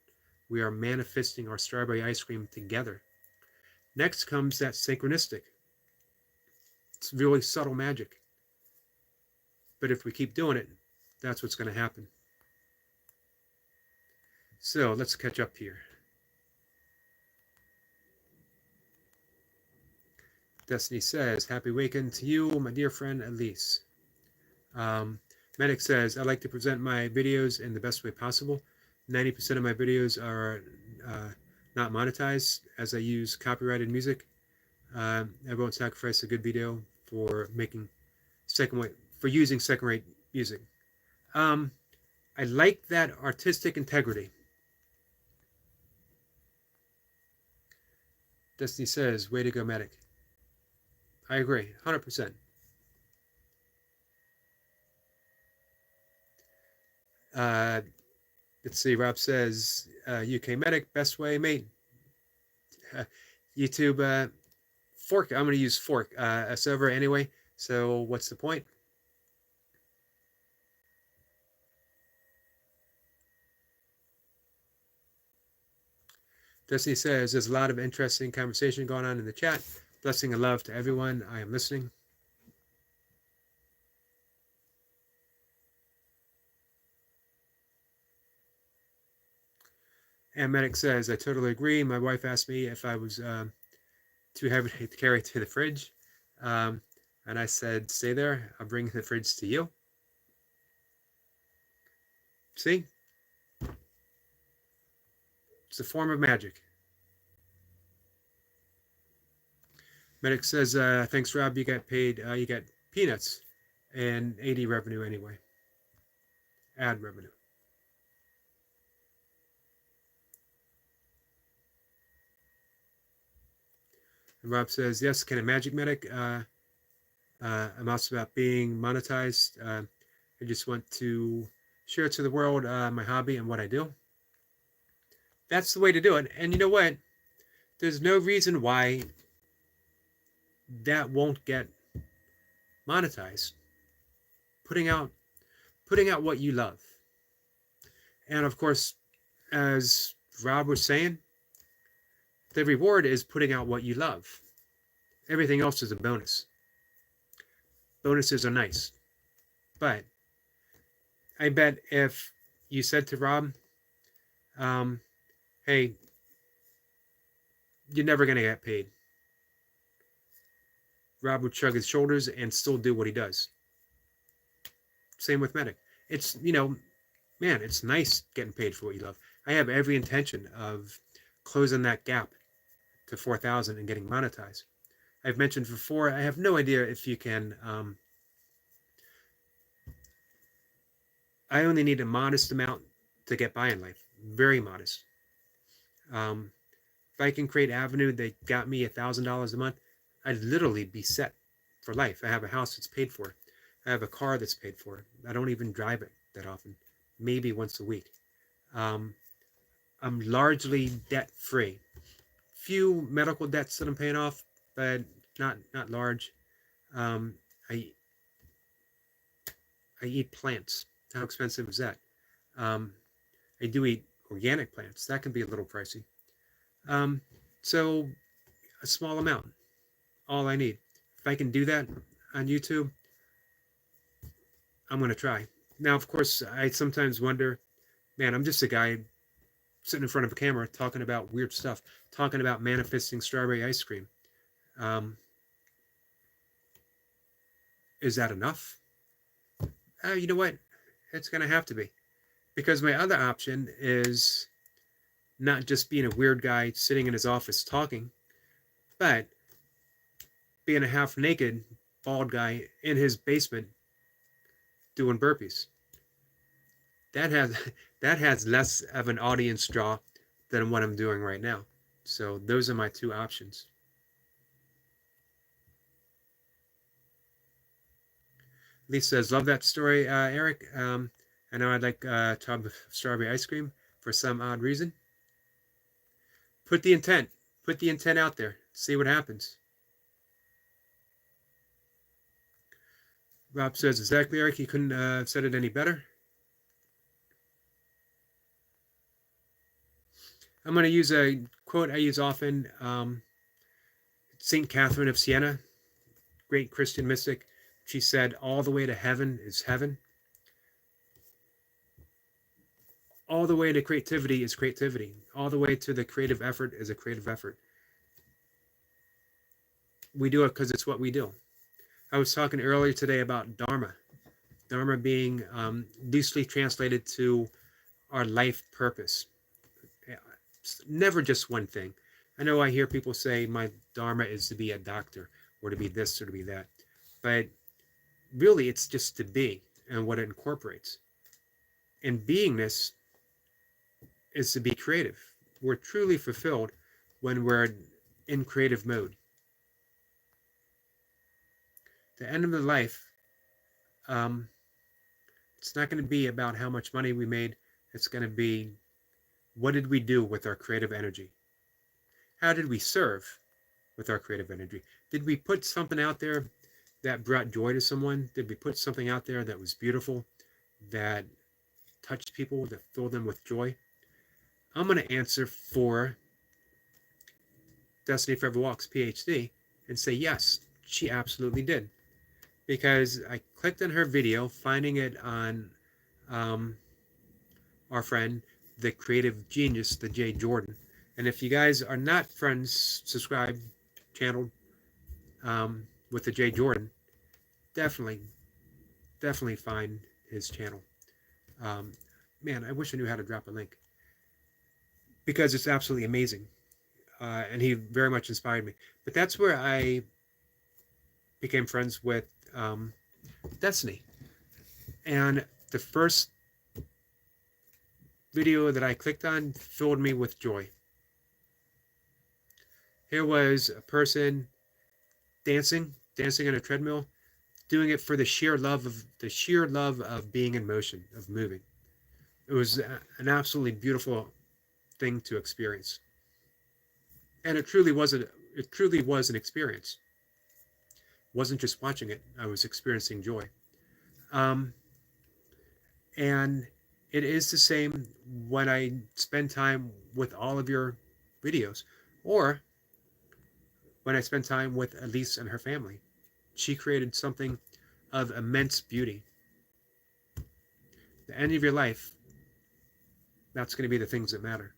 We are manifesting our strawberry ice cream together. Next comes that synchronistic. It's really subtle magic. But if we keep doing it, that's what's going to happen. So let's catch up here. Destiny says, happy weekend to you, my dear friend Elise. Medic says, I like to present my videos in the best way possible. 90% of my videos are not monetized as I use copyrighted music. I won't sacrifice a good video for using second-rate music. I like that artistic integrity. Destiny says, way to go, Medic. I agree, 100%. Let's see, Rob says, UK Medic, best way, mate. YouTube, fork, I'm going to use fork, a server anyway, so what's the point? Destiny says, there's a lot of interesting conversation going on in the chat. Blessing and love to everyone. I am listening. And Medic says, I totally agree. My wife asked me if I was too heavy to carry to the fridge. And I said, stay there. I'll bring the fridge to you. See? It's a form of magic. Medic says, thanks, Rob. You got paid. You got peanuts and AD revenue anyway. Ad revenue. And Rob says, yes, can a magic medic? I'm also about being monetized. I just want to share to the world my hobby and what I do. That's the way to do it. And you know what? There's no reason why that won't get monetized. Putting out what you love. And of course, as Rob was saying, the reward is putting out what you love. Everything else is a bonus. Bonuses are nice. But I bet if you said to Rob, hey, you're never going to get paid, Rob would shrug his shoulders and still do what he does. Same with Medic. It's, man, it's nice getting paid for what you love. I have every intention of closing that gap to 4,000 and getting monetized. I've mentioned before, I have no idea if you can. I only need a modest amount to get by in life. Very modest. If I can create avenue that got me $1,000 a month, I'd literally be set for life. I have a house that's paid for. I have a car that's paid for. I don't even drive it that often, maybe once a week. I'm largely debt free. Few medical debts that I'm paying off, but not large. I eat plants. How expensive is that? I do eat organic plants. That can be a little pricey. So a small amount, all I need. If I can do that on YouTube, I'm going to try. Now, of course, I sometimes wonder, man, I'm just a guy sitting in front of a camera talking about weird stuff, talking about manifesting strawberry ice cream. Is that enough? You know what? It's going to have to be. Because my other option is not just being a weird guy sitting in his office talking, but being a half naked, bald guy in his basement doing burpees. That has less of an audience draw than what I'm doing right now. So those are my two options. Lisa says, love that story, Eric. I know I'd like a tub of strawberry ice cream for some odd reason. Put the intent out there. See what happens. Rob says, exactly, Eric. You couldn't have said it any better. I'm going to use a quote I use often. St. Catherine of Siena, great Christian mystic. She said, all the way to heaven is heaven. All the way to creativity is creativity. All the way to the creative effort is a creative effort. We do it because it's what we do. I was talking earlier today about Dharma. Dharma being loosely translated to our life purpose. It's never just one thing. I know I hear people say my Dharma is to be a doctor or to be this or to be that. But really it's just to be and what it incorporates. And beingness is to be creative. We're truly fulfilled when we're in creative mode. The end of the life, it's not going to be about how much money we made. It's going to be, what did we do with our creative energy? How did we serve with our creative energy? Did we put something out there that brought joy to someone? Did we put something out there that was beautiful, that touched people, that filled them with joy? I'm going to answer for Destiny Forever Walks PhD and say yes, she absolutely did. Because I clicked on her video, finding it on our friend, the creative genius, the Jay Jordan. And if you guys are not friends, subscribe, channel with the Jay Jordan, definitely find his channel. Man, I wish I knew how to drop a link. Because it's absolutely amazing. And he very much inspired me. But that's where I became friends with Destiny. And the first video that I clicked on filled me with joy. Here was a person dancing on a treadmill, doing it for the sheer love of being in motion, of moving. It was an absolutely beautiful thing to experience, and it truly was an experience. It wasn't just watching it; I was experiencing joy. Um, and it is the same when I spend time with all of your videos, or when I spend time with Elise and her family. She created something of immense beauty. The end of your life, that's going to be the things that matter.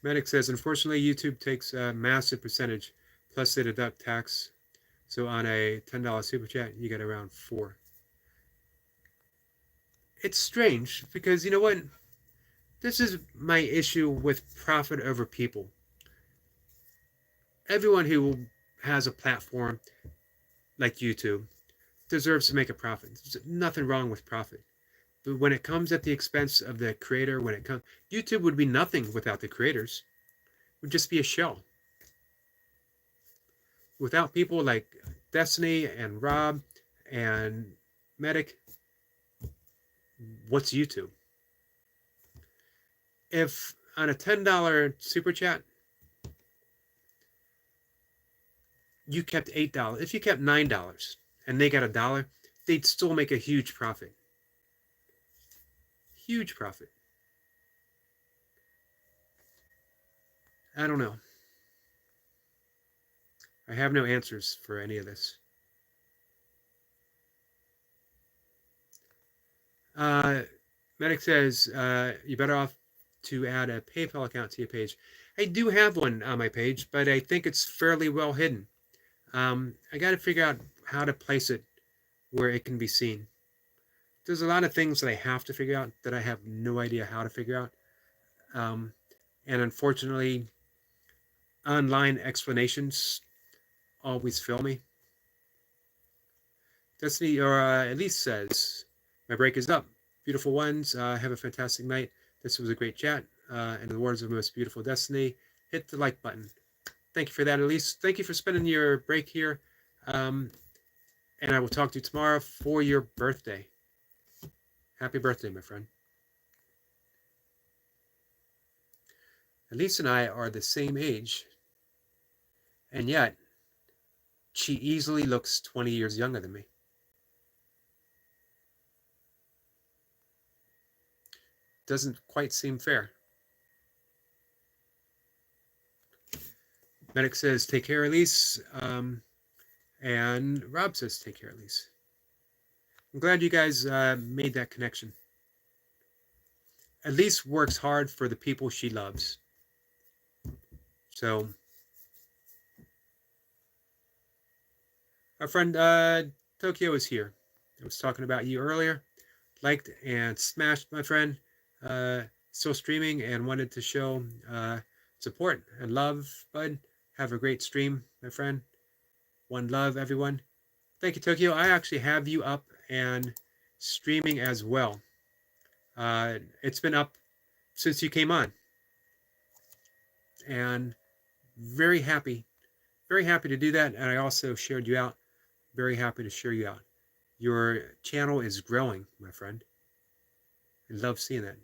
Medic says, unfortunately, YouTube takes a massive percentage, plus they deduct tax. So on a $10 super chat, you get around 4. It's strange because you know what? This is my issue with profit over people. Everyone who has a platform like YouTube deserves to make a profit. There's nothing wrong with profit. But when it comes at the expense of the creator, YouTube would be nothing without the creators. It would just be a shell. Without people like Destiny and Rob and Medic, what's YouTube? If on a $10 super chat, you kept $8, if you kept $9 and they got $1, they'd still make a huge profit. Huge profit. I don't know. I have no answers for any of this. Medic says, you're better off to add a PayPal account to your page. I do have one on my page, but I think it's fairly well hidden. I got to figure out how to place it where it can be seen. There's a lot of things that I have to figure out that I have no idea how to figure out. And unfortunately, online explanations always fail me. Destiny, or Elise says, my break is up. Beautiful ones. Have a fantastic night. This was a great chat. In the words of most beautiful Destiny, hit the like button. Thank you for that, Elise. Thank you for spending your break here. And I will talk to you tomorrow for your birthday. Happy birthday, my friend. Elise and I are the same age, and yet she easily looks 20 years younger than me. Doesn't quite seem fair. Medic says, take care, Elise. And Rob says, take care, Elise. I'm glad you guys made that connection. Elise works hard for the people she loves. So, our friend Tokyo is here. I was talking about you earlier. Liked and smashed, my friend. Still streaming and wanted to show support and love, bud. Have a great stream, my friend. One love, everyone. Thank you, Tokyo. I actually have you up and streaming as well. It's been up since you came on. And very happy to do that. And I also shared you out. Very happy to share you out. Your channel is growing, my friend. I love seeing that.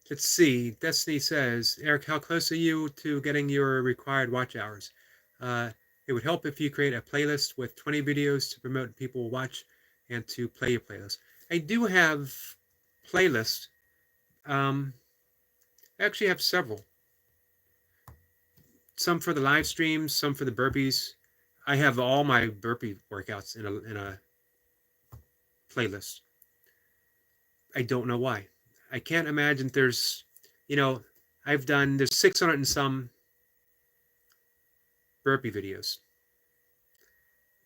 Let's see. Destiny says, Eric, how close are you to getting your required watch hours? It would help if you create a playlist with 20 videos to promote people watch and to play your playlist. I do have playlists. I actually have several. Some for the live streams, some for the burpees. I have all my burpee workouts in a playlist. I don't know why. I can't imagine there's, there's 600 and some burpee videos.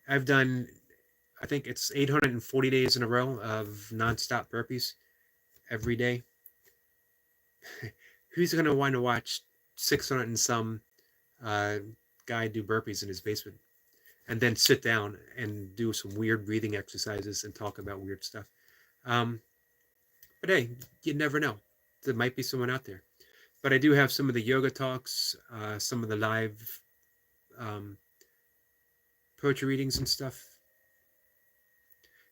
I've done, I think it's 840 days in a row of nonstop burpees every day. Who's going to want to watch 600 and some guy do burpees in his basement and then sit down and do some weird breathing exercises and talk about weird stuff? But hey, you never know. There might be someone out there. But I do have some of the yoga talks, some of the live poetry readings and stuff.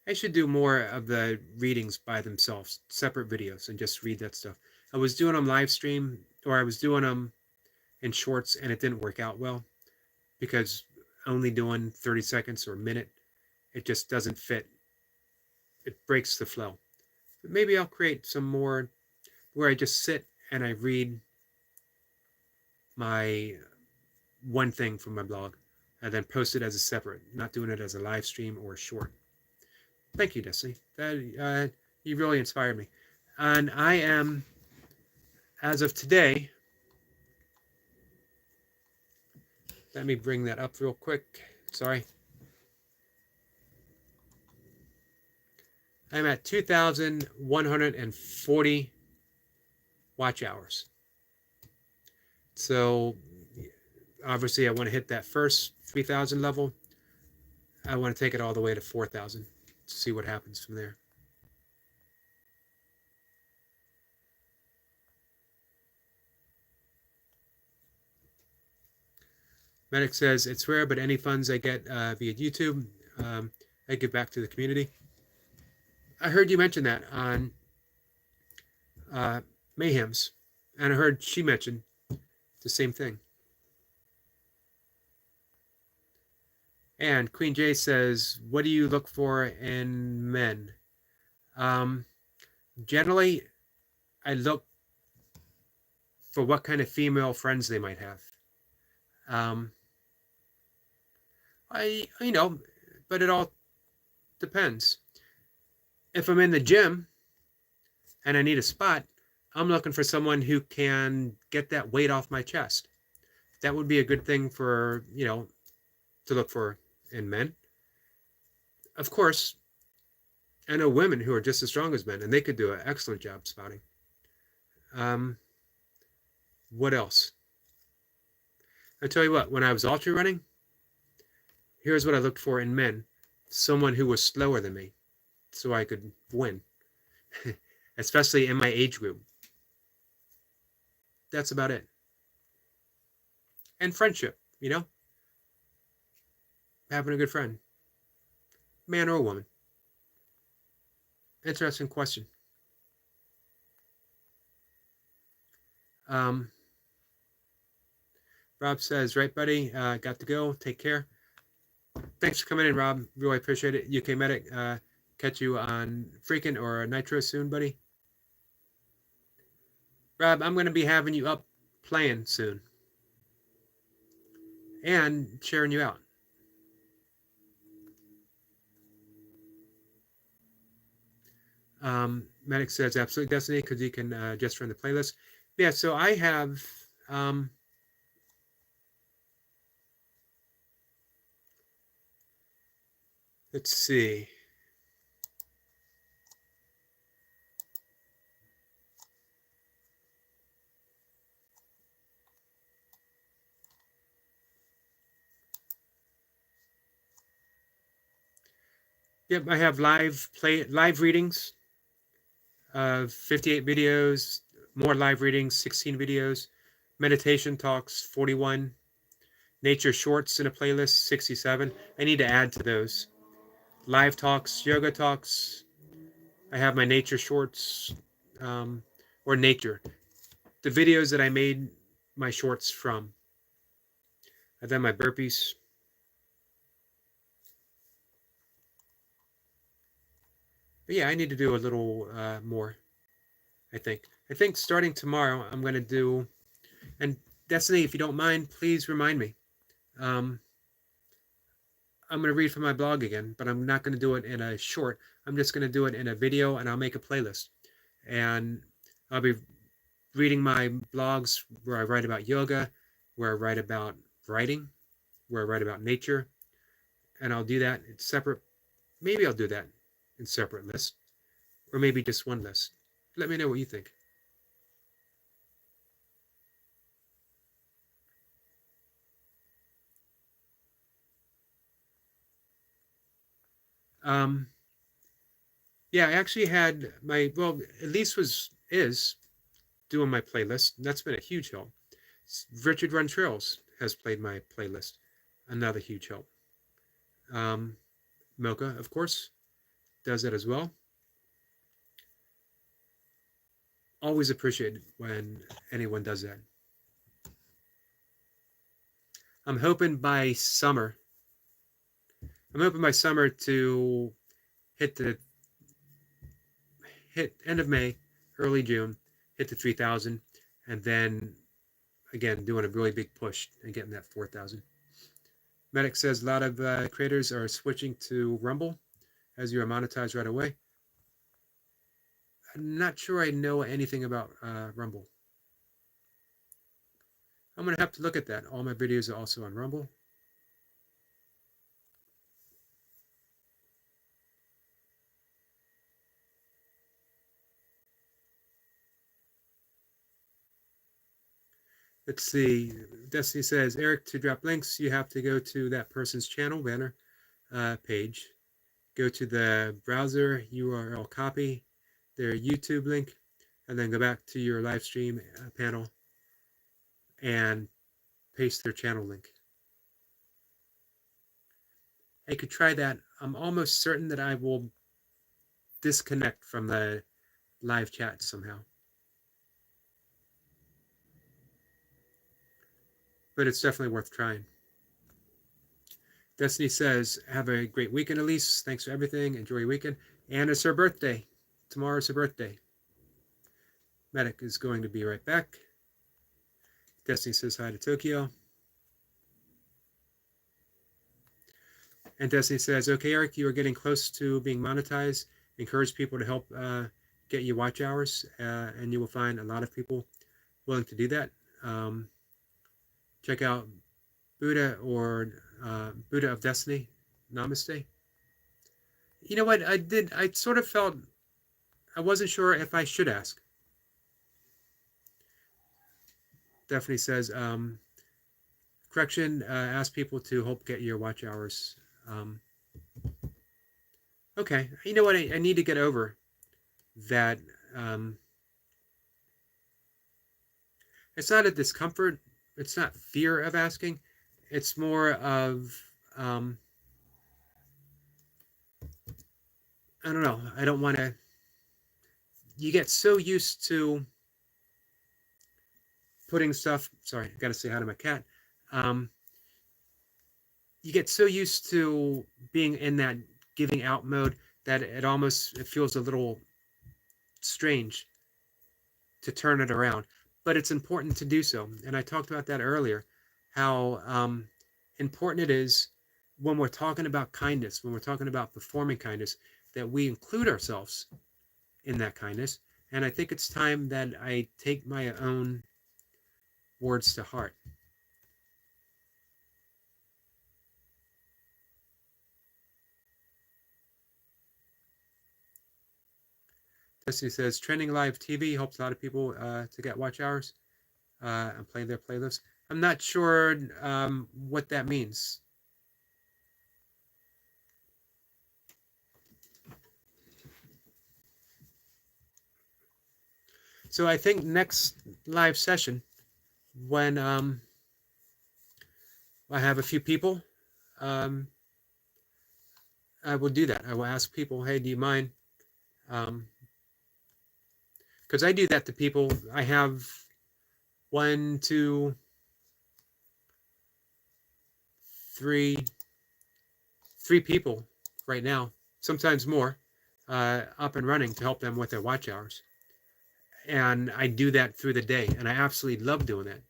I should do more of the readings by themselves, separate videos, and just read that stuff. I was doing them live stream, or I was doing them in shorts, and it didn't work out well because only doing 30 seconds or a minute, it just doesn't fit. It breaks the flow. But maybe I'll create some more where I just sit and I read my one thing from my blog and then post it as a separate, not doing it as a live stream or a short. Thank you, Destiny. That you really inspired me. And I am, as of today, let me bring that up real quick. Sorry. I'm at 2,140 watch hours. So obviously I want to hit that first 3,000 level. I want to take it all the way to 4,000 to see what happens from there. Medic says, it's rare, but any funds I get via YouTube, I give back to the community. I heard you mention that on Mayhem's, and I heard she mentioned the same thing. And Queen J says, what do you look for in men? Generally, I look for what kind of female friends they might have. But it all depends. If I'm in the gym and I need a spot, I'm looking for someone who can get that weight off my chest. That would be a good thing for, to look for in men. Of course, I know women who are just as strong as men, and they could do an excellent job spotting. What else? I tell you what, when I was ultra running, here's what I looked for in men. Someone who was slower than me so I could win, especially in my age group. That's about it. And friendship, having a good friend, man or woman. Interesting question. Rob says, right, buddy, got to go. Take care. Thanks for coming in, Rob. Really appreciate it. UK Medic, catch you on Freaking or Nitro soon, buddy. Rob, I'm going to be having you up playing soon and sharing you out. Medic says, absolutely, Destiny, because you can just run the playlist. Yeah, so I have... let's see. Yep, I have live readings of 58 videos, more live readings, 16 videos, meditation talks, 41, nature shorts in a playlist, 67. I need to add to those. Live talks, yoga talks. I have my nature shorts, or nature. The videos that I made my shorts from. I've done my burpees. But yeah, I need to do a little more, I think. I think starting tomorrow, I'm going to do, and Destiny, if you don't mind, please remind me. I'm going to read from my blog again, but I'm not going to do it in a short. I'm just going to do it in a video, and I'll make a playlist. And I'll be reading my blogs where I write about yoga, where I write about writing, where I write about nature, and I'll do that in separate. Maybe I'll do that in separate lists, or maybe just one list. Let me know what you think. Yeah, I actually had well, Elise is doing my playlist. That's been a huge help. Richard Run Trails has played my playlist. Another huge help. Mocha, of course, does it as well. Always appreciate when anyone does that. I'm hoping by summer. I'm hoping by summer to hit end of May, early June, hit the 3,000, and then again doing a really big push and getting that 4,000. Medic says a lot of creators are switching to Rumble as you are monetized right away. I'm not sure I know anything about Rumble. I'm going to have to look at that. All my videos are also on Rumble. Let's see. Destiny says, Eric, to drop links, you have to go to that person's channel banner page. Go to the browser URL, copy their YouTube link, and then go back to your live stream panel and paste their channel link. I could try that. I'm almost certain that I will disconnect from the live chat somehow. But it's definitely worth trying. Destiny says, have a great weekend, Elise. Thanks for everything. Enjoy your weekend. And it's her birthday. Tomorrow's her birthday. Medic is going to be right back. Destiny says hi to Tokyo. And Destiny says, okay, Eric, you are getting close to being monetized. Encourage people to help get you watch hours, and you will find a lot of people willing to do that. Check out Buddha or Buddha of Destiny. Namaste. You know what? I sort of felt I wasn't sure if I should ask. Definitely says, correction, ask people to help get your watch hours. Okay, you know what? I need to get over that. It's not a discomfort. It's not fear of asking. It's more of, I don't know. I don't want to. You get so used to putting stuff. Sorry, I got to say hi to my cat. You get so used to being in that giving out mode that it feels a little strange to turn it around. But it's important to do so. And I talked about that earlier, how important it is when we're talking about kindness, when we're talking about performing kindness, that we include ourselves in that kindness. And I think it's time that I take my own words to heart. Destiny says, trending live TV helps a lot of people to get watch hours and play their playlists. I'm not sure what that means. So I think next live session, when I have a few people, I will do that. I will ask people, hey, do you mind? Because I do that to people. I have 1, 2, 3 people right now, sometimes more, up and running to help them with their watch hours. And I do that through the day, and I absolutely love doing that.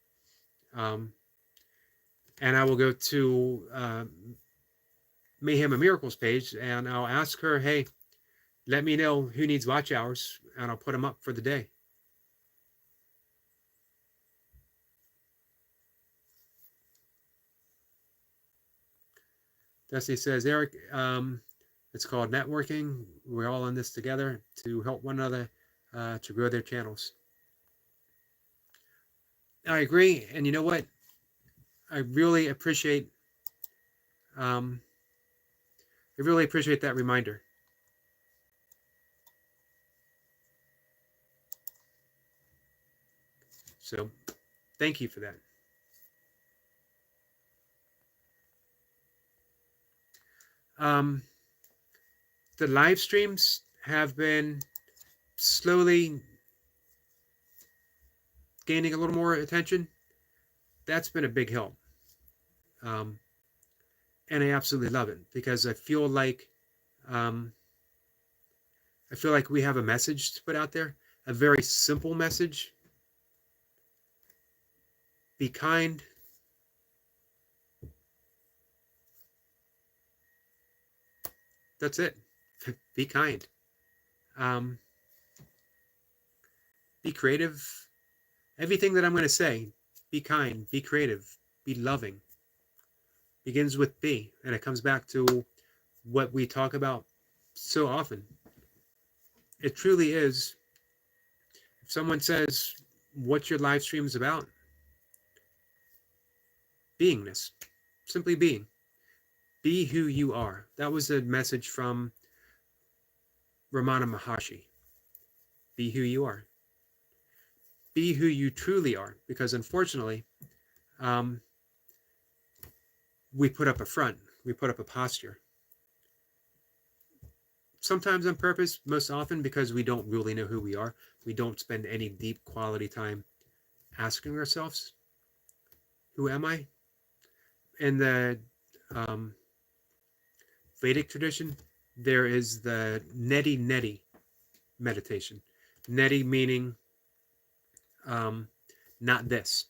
And I will go to Mayhem and Miracles page, and I'll ask her, hey, let me know who needs watch hours, and I'll put them up for the day. Destiny says, Eric, it's called networking. We're all in this together to help one another to grow their channels. I agree. And you know what? I really appreciate I really appreciate that reminder. So thank you for that. The live streams have been slowly gaining a little more attention. That's been a big help. And I absolutely love it because um, I feel like we have a message to put out there, a very simple message. Be kind. That's it. Be kind. Be creative. Everything that I'm going to say, be kind, be creative, be loving, begins with be. And it comes back to what we talk about so often. It truly is. If someone says, what's your live streams about? Beingness. Simply being. Be who you are. That was a message from Ramana Maharshi. Be who you are. Be who you truly are. Because unfortunately, we put up a front. We put up a posture. Sometimes on purpose, most often because we don't really know who we are. We don't spend any deep quality time asking ourselves, who am I? In the Vedic tradition, there is the neti neti meditation. Neti meaning not this.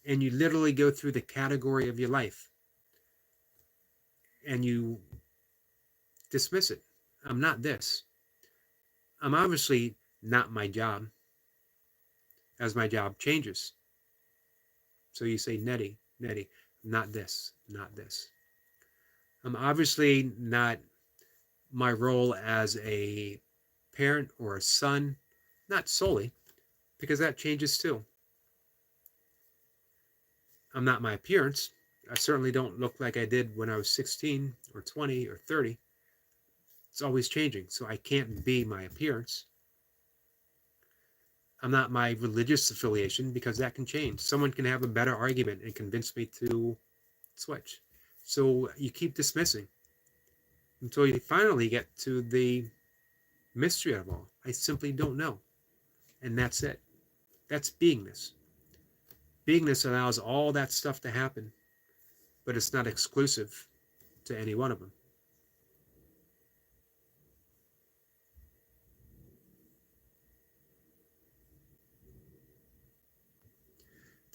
And you literally go through the category of your life and you dismiss it. I'm not this. I'm obviously not my job as my job changes. So you say neti, neti, not this, not this. I'm obviously not my role as a parent or a son, not solely, because that changes too. I'm not my appearance. I certainly don't look like I did when I was 16 or 20 or 30. It's always changing, so I can't be my appearance. I'm not my religious affiliation because that can change. Someone can have a better argument and convince me to switch. So you keep dismissing until you finally get to the mystery of all. I simply don't know. And that's it. That's beingness. Beingness allows all that stuff to happen, but it's not exclusive to any one of them.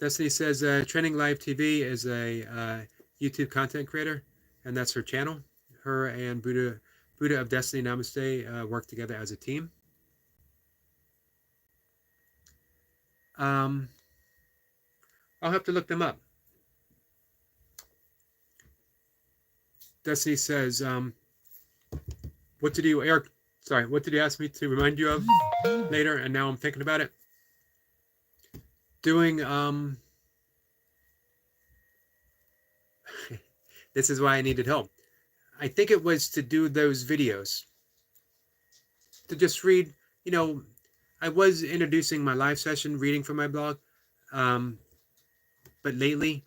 Destiny says Trending Live TV is a YouTube content creator, and that's her channel. Her and Buddha of Destiny Namaste work together as a team. I'll have to look them up. Destiny says, what did you, Eric, sorry, what did you ask me to remind you of later? And now I'm thinking about it. Doing, this is why I needed help. I think it was to do those videos. To just read, you know, I was introducing my live session, reading from my blog. But lately,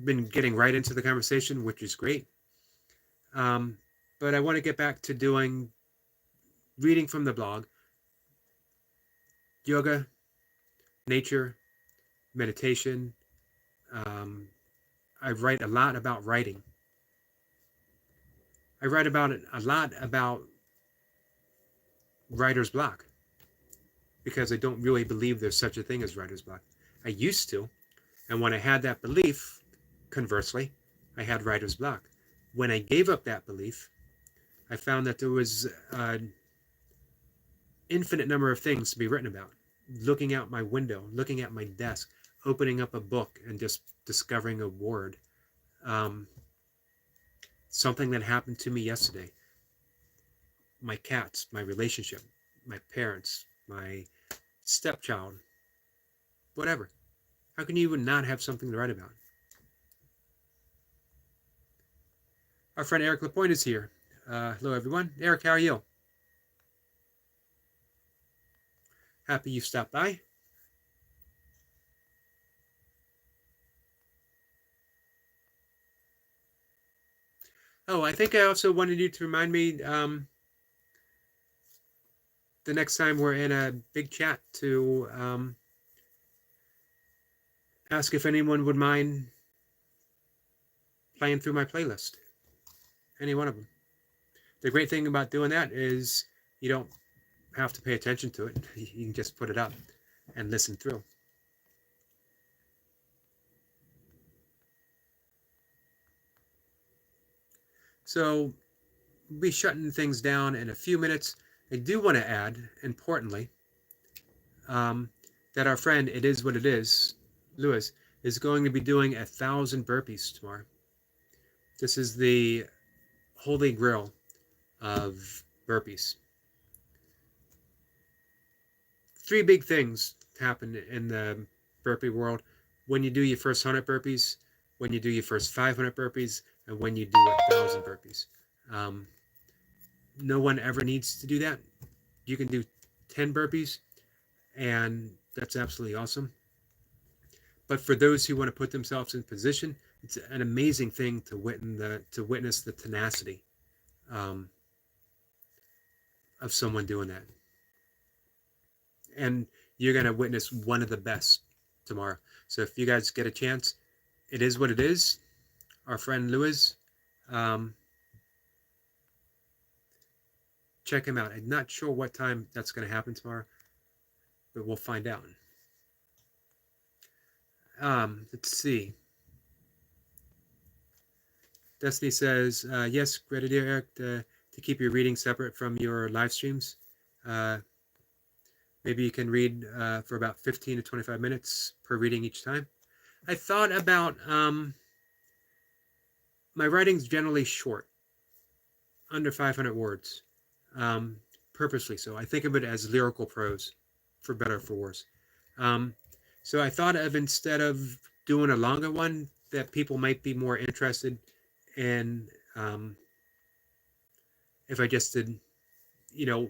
been getting right into the conversation, which is great. But I want to get back to doing reading from the blog, yoga, nature, meditation. I write a lot about writing. I write about it a lot about writer's block because I don't really believe there's such a thing as writer's block. I used to, and when I had that belief, conversely, I had writer's block. When I gave up that belief, I found that there was an infinite number of things to be written about. Looking out my window, looking at my desk, opening up a book and just discovering a word. Something that happened to me yesterday. My cats, my relationship, my parents, my stepchild, whatever. How can you even not have something to write about? Our friend Eric Lapointe is here. Hello, everyone. Eric, how are you? Happy you stopped by. Oh, I think I also wanted you to remind me the next time we're in a big chat to ask if anyone would mind playing through my playlist. Any one of them. The great thing about doing that is you don't have to pay attention to it. You can just put it up and listen through. So we'll be shutting things down in a few minutes. I do want to add, importantly, that our friend It Is What It Is, Lewis, is going to be doing 1,000 burpees tomorrow. This is the holy grail of burpees. 3 big things happen in the burpee world when you do your first 100 burpees, when you do your first 500 burpees, and when you do 1,000 burpees. No one ever needs to do that. You can do 10 burpees, and that's absolutely awesome. But for those who want to put themselves in position, it's an amazing thing to witness the tenacity of someone doing that. And you're going to witness one of the best tomorrow. So if you guys get a chance, It Is What It Is. Our friend Lewis, check him out. I'm not sure what time that's going to happen tomorrow, but we'll find out. Let's see. Destiny says, yes, great idea, Eric, to keep your reading separate from your live streams. Maybe you can read for about 15 to 25 minutes per reading each time. I thought about my writing's generally short, under 500 words, purposely so. I think of it as lyrical prose, for better or for worse. So I thought of, instead of doing a longer one, that people might be more interested in if I just did,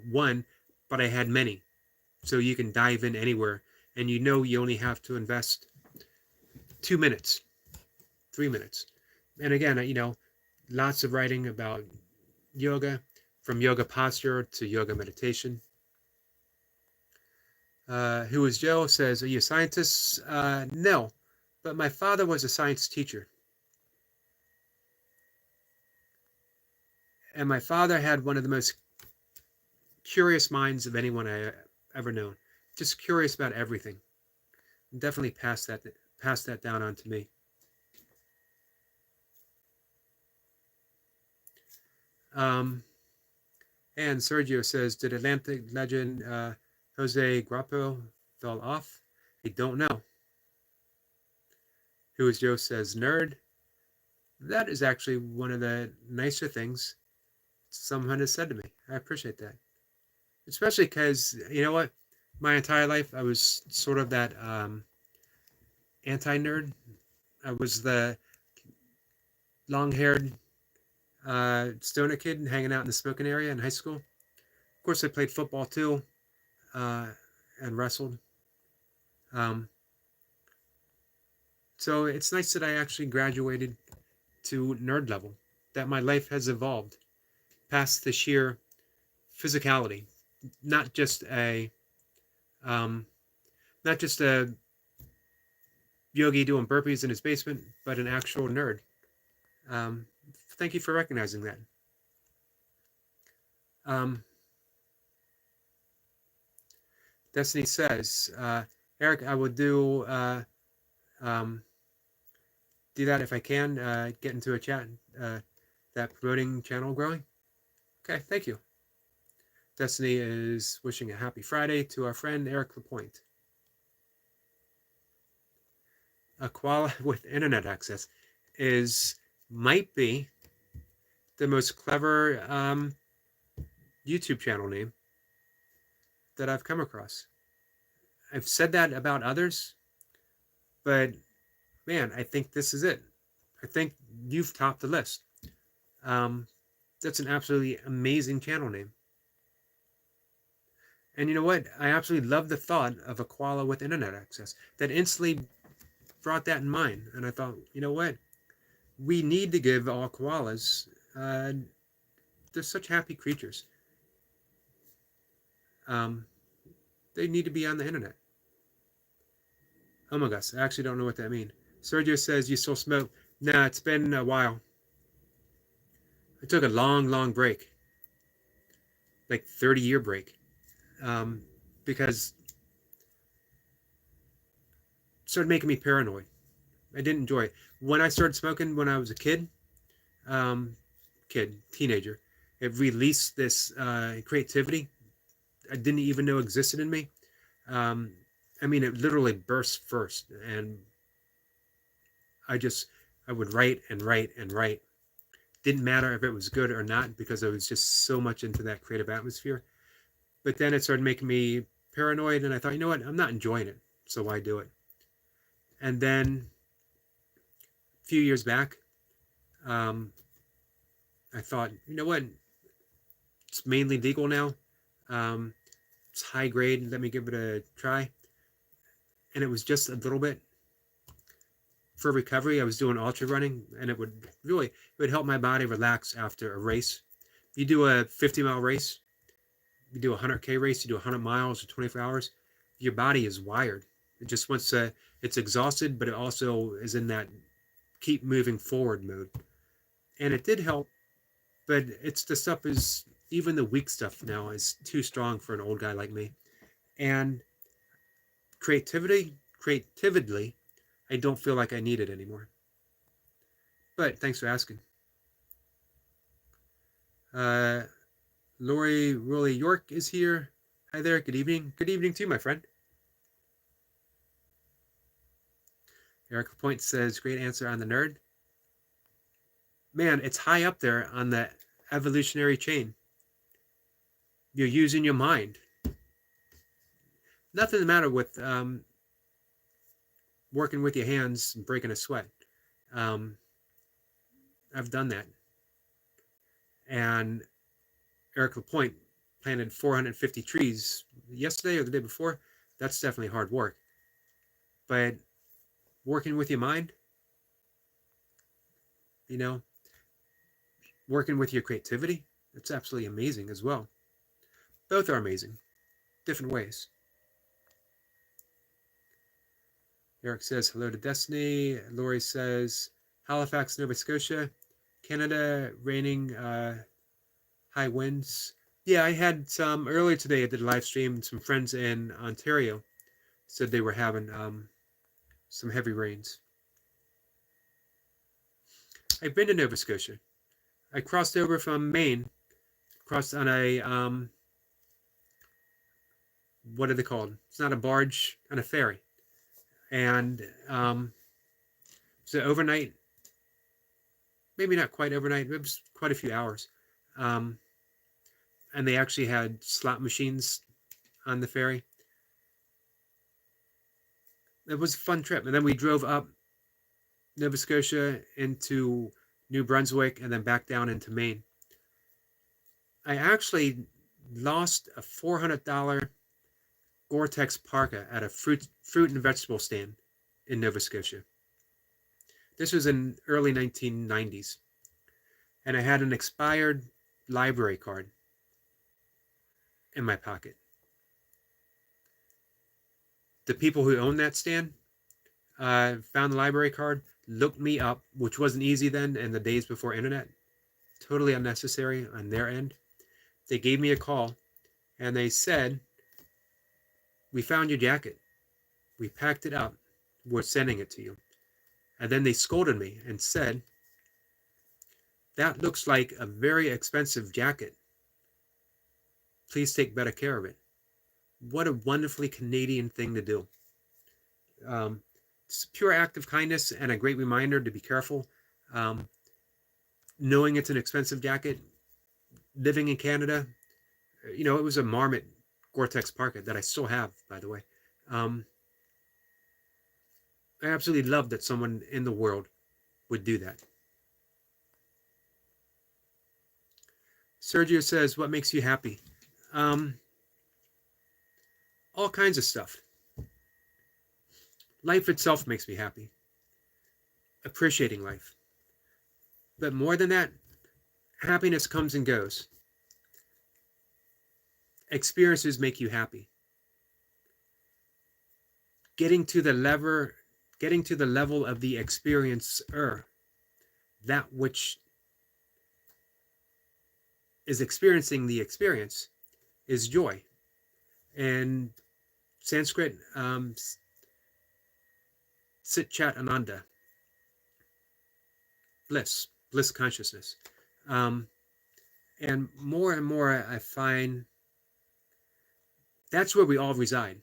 one, but I had many. So you can dive in anywhere, and you only have to invest 2 minutes, 3 minutes. And again, lots of writing about yoga, from yoga posture to yoga meditation. Who is Joe? Says, are you a scientist? No, but my father was a science teacher. And my father had one of the most curious minds of anyone I ever known. Just curious about everything. Definitely passed that down on to me. And Sergio says, did Atlantic legend Jose Guapo fell off? I don't know. Who is Joe? Says, nerd. That is actually one of the nicer things someone has said to me. I appreciate that. Especially because, you know what? My entire life, I was sort of that anti-nerd. I was the long-haired stoner kid hanging out in the smoking area in high school. Of course, I played football too, and wrestled. So it's nice that I actually graduated to nerd level, that my life has evolved past the sheer physicality, not just a yogi doing burpees in his basement, but an actual nerd. Thank you for recognizing that. Destiny says, Eric, I will do that if I can, get into a chat, that promoting channel growing. Okay, thank you. Destiny is wishing a happy Friday to our friend Eric Lapointe. A koala with internet access might be the most clever YouTube channel name that I've come across. I've said that about others, but man, I think this is it. I think you've topped the list. That's an absolutely amazing channel name. And you know what? I absolutely love the thought of a koala with internet access. That instantly brought that in mind. And I thought, you know what? We need to give all koalas, they're such happy creatures. Um, they need to be on the internet. Oh my gosh, I actually don't know what that means. Sergio says, you still smoke? Nah, it's been a while. I took a long, long break, like 30-year break, because it started making me paranoid. I didn't enjoy it. When I started smoking when I was a um, teenager, it released this creativity I didn't even know existed in me. Um, I mean, it literally burst first, and I just I would write and write and write. Didn't matter if it was good or not because I was just so much into that creative atmosphere. But then it started making me paranoid, and I thought, you know what, I'm not enjoying it, so why do it? And then a few years back, um, I thought, you know what, it's mainly legal now. Um, it's high grade. Let me give it a try. And it was just a little bit for recovery. I was doing ultra running, and it would help my body relax after a race. You do a 50-mile race, you do a 100K race, you do 100 miles or 24 hours. Your body is wired. It just wants to. It's exhausted, but it also is in that keep moving forward mode. And it did help, but it's the stuff is even the weak stuff now is too strong for an old guy like me. And creatively, I don't feel like I need it anymore. But thanks for asking. Uh, Lori Rowley York is here. Hi there. Good evening. Good evening too, my friend. Eric Point says, great answer on the nerd. Man, it's high up there on the evolutionary chain. You're using your mind. Nothing the matter with working with your hands and breaking a sweat. Um, I've done that. And Eric Lapointe planted 450 trees yesterday or the day before. That's definitely hard work. But working with your mind, you know, working with your creativity, it's absolutely amazing as well. Both are amazing, different ways. Eric says hello to Destiny. Lori says Halifax, Nova Scotia, Canada, raining, high winds. Yeah, I had some earlier today. I did a live stream. Some friends in Ontario said they were having some heavy rains. I've been to Nova Scotia. I crossed over from Maine, crossed on a what are they called? It's not a barge, on a ferry, and so overnight, maybe not quite overnight. It was quite a few hours, and they actually had slot machines on the ferry. It was a fun trip, and then we drove up Nova Scotia into New Brunswick and then back down into Maine. I actually lost a $400 Gore-Tex parka at a fruit and vegetable stand in Nova Scotia. This was in early 1990s. And I had an expired library card in my pocket. The people who owned that stand found the library card, looked me up, which wasn't easy then in the days before internet. Totally unnecessary on their end. They gave me a call and they said, we found your jacket. We packed it up. We're sending it to you. And then they scolded me and said, that looks like a very expensive jacket. Please take better care of it. What a wonderfully Canadian thing to do. It's a pure act of kindness and a great reminder to be careful. Knowing it's an expensive jacket, living in Canada, you know, it was a Marmot Gore-Tex parka that I still have, by the way. I absolutely love that someone in the world would do that. Sergio says, what makes you happy? All kinds of stuff. Life itself makes me happy. Appreciating life. But more than that, happiness comes and goes. Experiences make you happy. Getting to the level of the experiencer, that which is experiencing the experience, is joy. And Sanskrit, Sit Chat Ananda, bliss consciousness. And more I find that's where we all reside,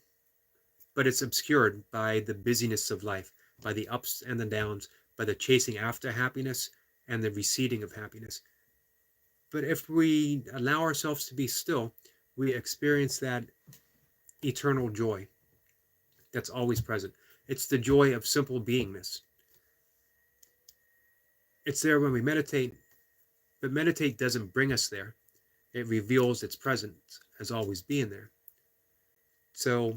but it's obscured by the busyness of life, by the ups and the downs, by the chasing after happiness and the receding of happiness. But if we allow ourselves to be still, we experience that eternal joy that's always present. It's the joy of simple beingness. It's there when we meditate, but meditate doesn't bring us there. It reveals its presence as always being there. So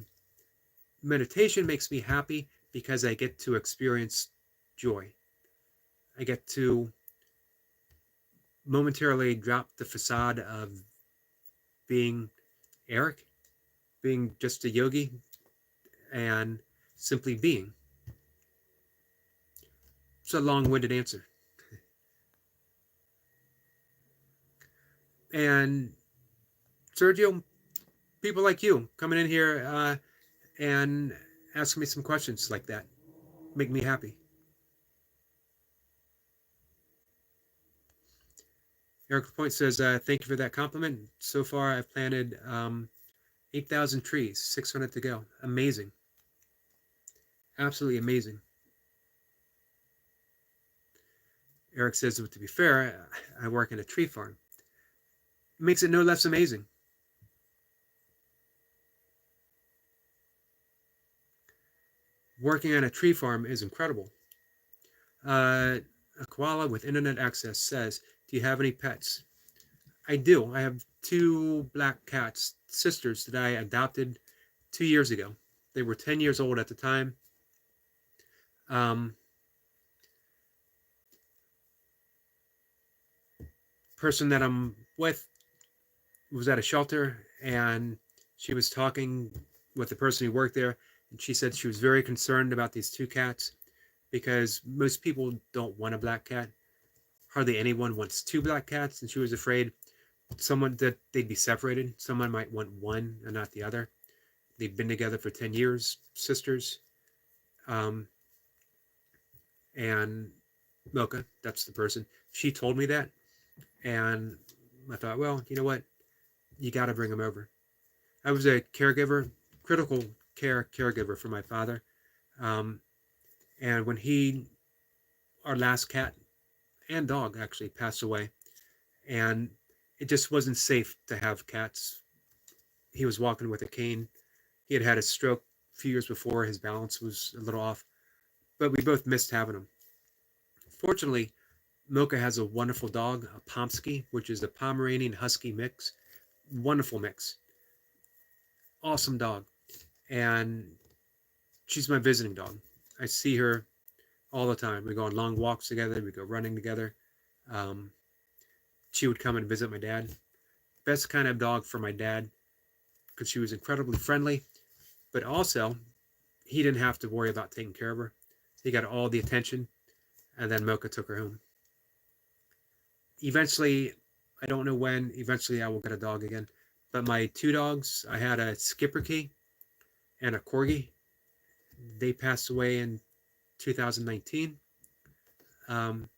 meditation makes me happy because I get to experience joy. I get to momentarily drop the facade of being Eric, being just a yogi, and simply being. It's a long-winded answer. And Sergio, people like you coming in here and asking me some questions like that make me happy. Eric Point says, thank you for that compliment. So far, I've planted 8,000 trees, 600 to go. Amazing. Absolutely amazing. Eric says, to be fair, I work in a tree farm. It makes it no less amazing. Working on a tree farm is incredible. A koala with internet access says, do you have any pets? I do. I have 2 black cats, sisters, that I adopted 2 years ago. They were 10 years old at the time. Person that I'm with was at a shelter, and she was talking with the person who worked there, and she said she was very concerned about these 2 cats because most people don't want a black cat. Hardly anyone wants 2 black cats, and she was afraid that they'd be separated. Someone might want one and not the other. They've been together for 10 years, sisters. And Milka, that's the person. She told me that, and I thought, well, you know what? You got to bring them over. I was a caregiver, critical care caregiver for my father. And when our last cat and dog actually passed away, and it just wasn't safe to have cats. He was walking with a cane. He had had a stroke a few years before. His balance was a little off, but we both missed having him. Fortunately, Milka has a wonderful dog, a Pomsky, which is a Pomeranian Husky mix. Wonderful mix. Awesome dog. And she's my visiting dog. I see her all the time. We go on long walks together. We go running together. She would come and visit my dad. Best kind of dog for my dad because she was incredibly friendly, but also he didn't have to worry about taking care of her. He got all the attention, and then Milka took her home. Eventually, I don't know when, eventually I will get a dog again. But my 2 dogs, I had a Schipperke and a Corgi. They passed away in 2019. Man,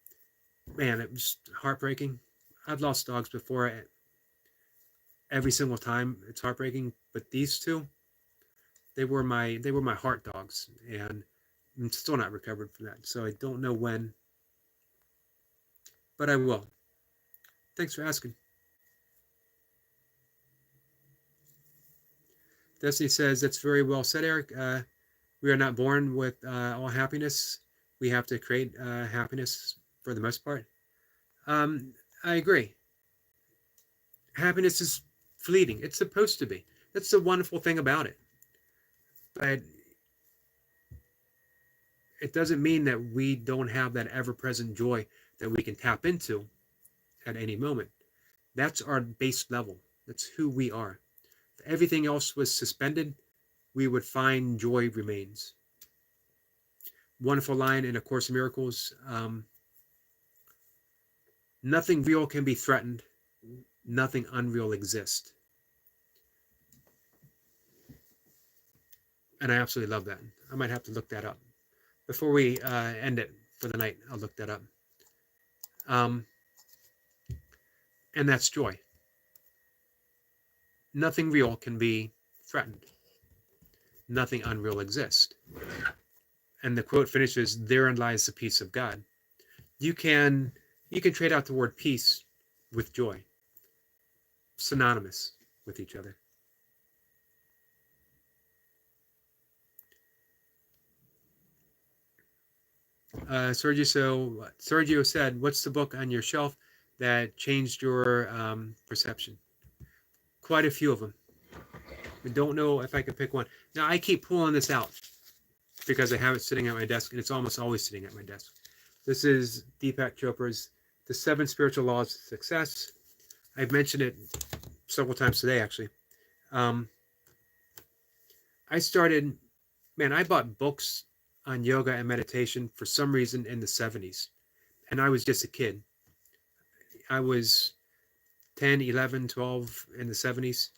it was heartbreaking. I've lost dogs before. Every single time it's heartbreaking, but these 2, they were my heart dogs, and I'm still not recovered from that. So I don't know when, but I will. Thanks for asking. Destiny says, that's very well said, Eric. We are not born with all happiness. We have to create happiness for the most part. I agree. Happiness is fleeting. It's supposed to be. That's the wonderful thing about it. But it doesn't mean that we don't have that ever-present joy that we can tap into at any moment. That's our base level. That's who we are. If everything else was suspended, we would find joy remains. Wonderful line in A Course in Miracles. Nothing real can be threatened. Nothing unreal exists. And I absolutely love that. I might have to look that up. Before we end it for the night, I'll look that up. And that's joy. Nothing real can be threatened. Nothing unreal exists. And the quote finishes, "Therein lies the peace of God." You can trade out the word peace with joy, synonymous with each other. Sergio said, "What's the book on your shelf that changed your perception?" Quite a few of them. I don't know if I could pick one. Now, I keep pulling this out because I have it sitting at my desk, and it's almost always sitting at my desk. This is Deepak Chopra's The 7 Spiritual Laws of Success. I've mentioned it several times today, actually. I bought books on yoga and meditation for some reason in the 70s, and I was just a kid. I was 10, 11, 12 in the 70s.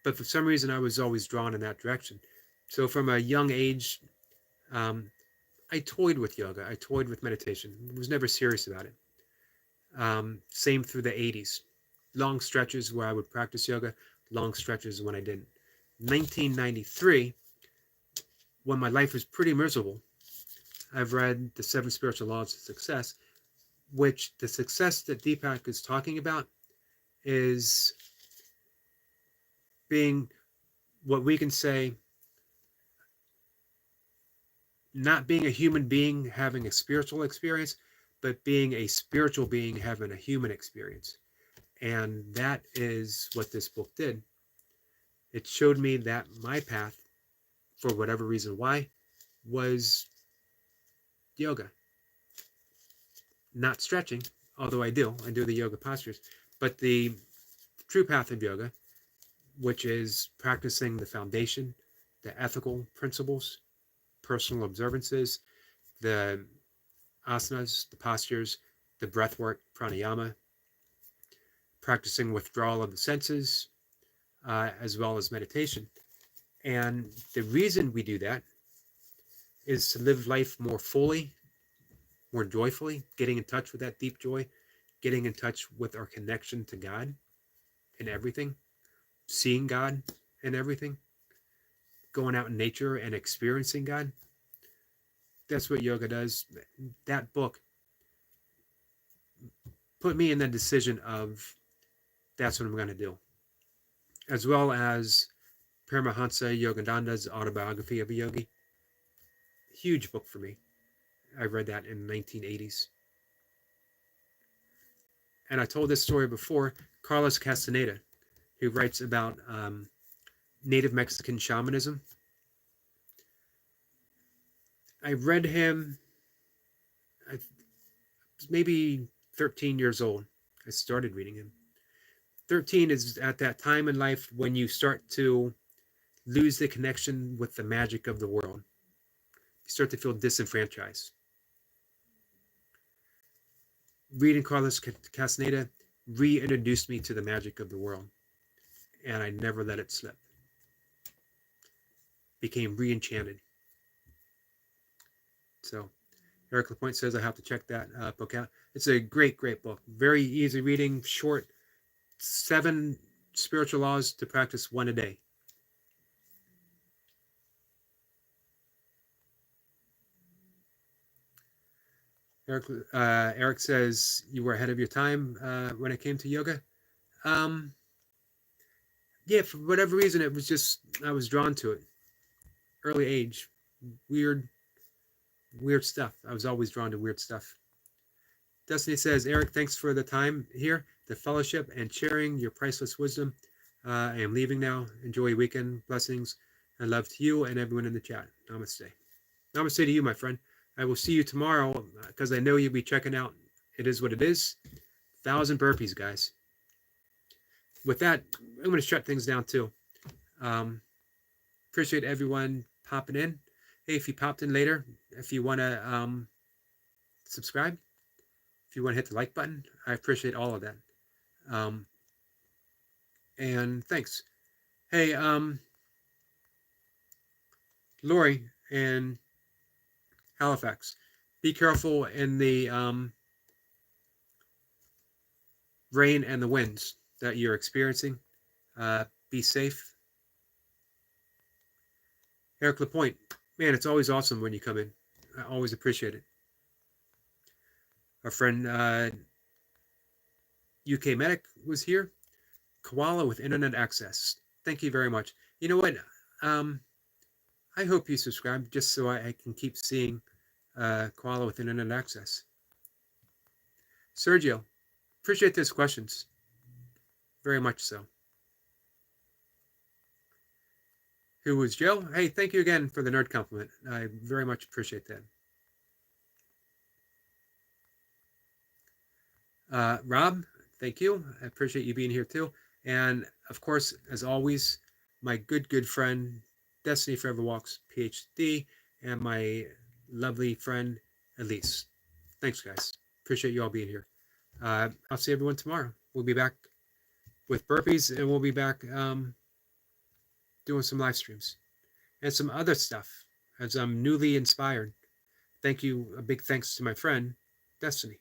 But for some reason, I was always drawn in that direction. So from a young age, I toyed with yoga. I toyed with meditation. I was never serious about it. Same through the 80s. Long stretches where I would practice yoga, long stretches when I didn't. 1993, when my life was pretty miserable, I've read The 7 Spiritual Laws of Success, which the success that Deepak is talking about is being what we can say, not being a human being having a spiritual experience, but being a spiritual being having a human experience. And that is what this book did. It showed me that my path, for whatever reason why, was yoga. Not stretching, although I do the yoga postures, but the true path of yoga, which is practicing the foundation, the ethical principles, personal observances, the asanas, the postures, the breath work, pranayama, practicing withdrawal of the senses, as well as meditation. And the reason we do that is to live life more fully, more joyfully, getting in touch with that deep joy, getting in touch with our connection to God in everything, seeing God in everything, going out in nature and experiencing God. That's what yoga does. That book put me in the decision of that's what I'm going to do. As well as Paramahansa Yogananda's Autobiography of a Yogi. Huge book for me. I read that in the 1980s. And I told this story before. Carlos Castaneda, who writes about Native Mexican shamanism. I read him, I was maybe 13 years old. I started reading him. 13 is at that time in life when you start to lose the connection with the magic of the world. You start to feel disenfranchised. Reading Carlos Castaneda reintroduced me to the magic of the world, and I never let it slip. Became re-enchanted. So Eric Lapointe says I have to check that book out. It's a great, great book. Very easy reading, short. 7 spiritual laws to practice one a day. Eric says you were ahead of your time when it came to yoga. Yeah, for whatever reason, it was just I was drawn to it. Early age, weird stuff. I was always drawn to weird stuff. Destiny says, Eric, thanks for the time here. the fellowship, and sharing your priceless wisdom. I am leaving now. Enjoy your weekend. Blessings and love to you and everyone in the chat. Namaste. Namaste to you, my friend. I will see you tomorrow because I know you'll be checking out It Is What It Is. 1,000 burpees, guys. With that, I'm going to shut things down too. Appreciate everyone popping in. Hey, if you popped in later, if you want to subscribe, if you want to hit the like button, I appreciate all of that. And thanks. Hey, Lori in Halifax, be careful in the rain and the winds that you're experiencing. Be safe. Eric Lapointe, man, it's always awesome when you come in. I always appreciate it. Our friend UK Medic was here. Koala with internet access. Thank you very much. You know what? I hope you subscribe just so I can keep seeing Koala with internet access. Sergio, appreciate those questions. Very much so. Who was Joe? Hey, thank you again for the nerd compliment. I very much appreciate that. Rob, thank you. I appreciate you being here too. And of course, as always, my good friend, Destiny Forever Walks, PhD, and my lovely friend, Elise. Thanks, guys. Appreciate you all being here. I'll see everyone tomorrow. We'll be back with burpees, and we'll be back doing some live streams and some other stuff as I'm newly inspired. Thank you. A big thanks to my friend, Destiny.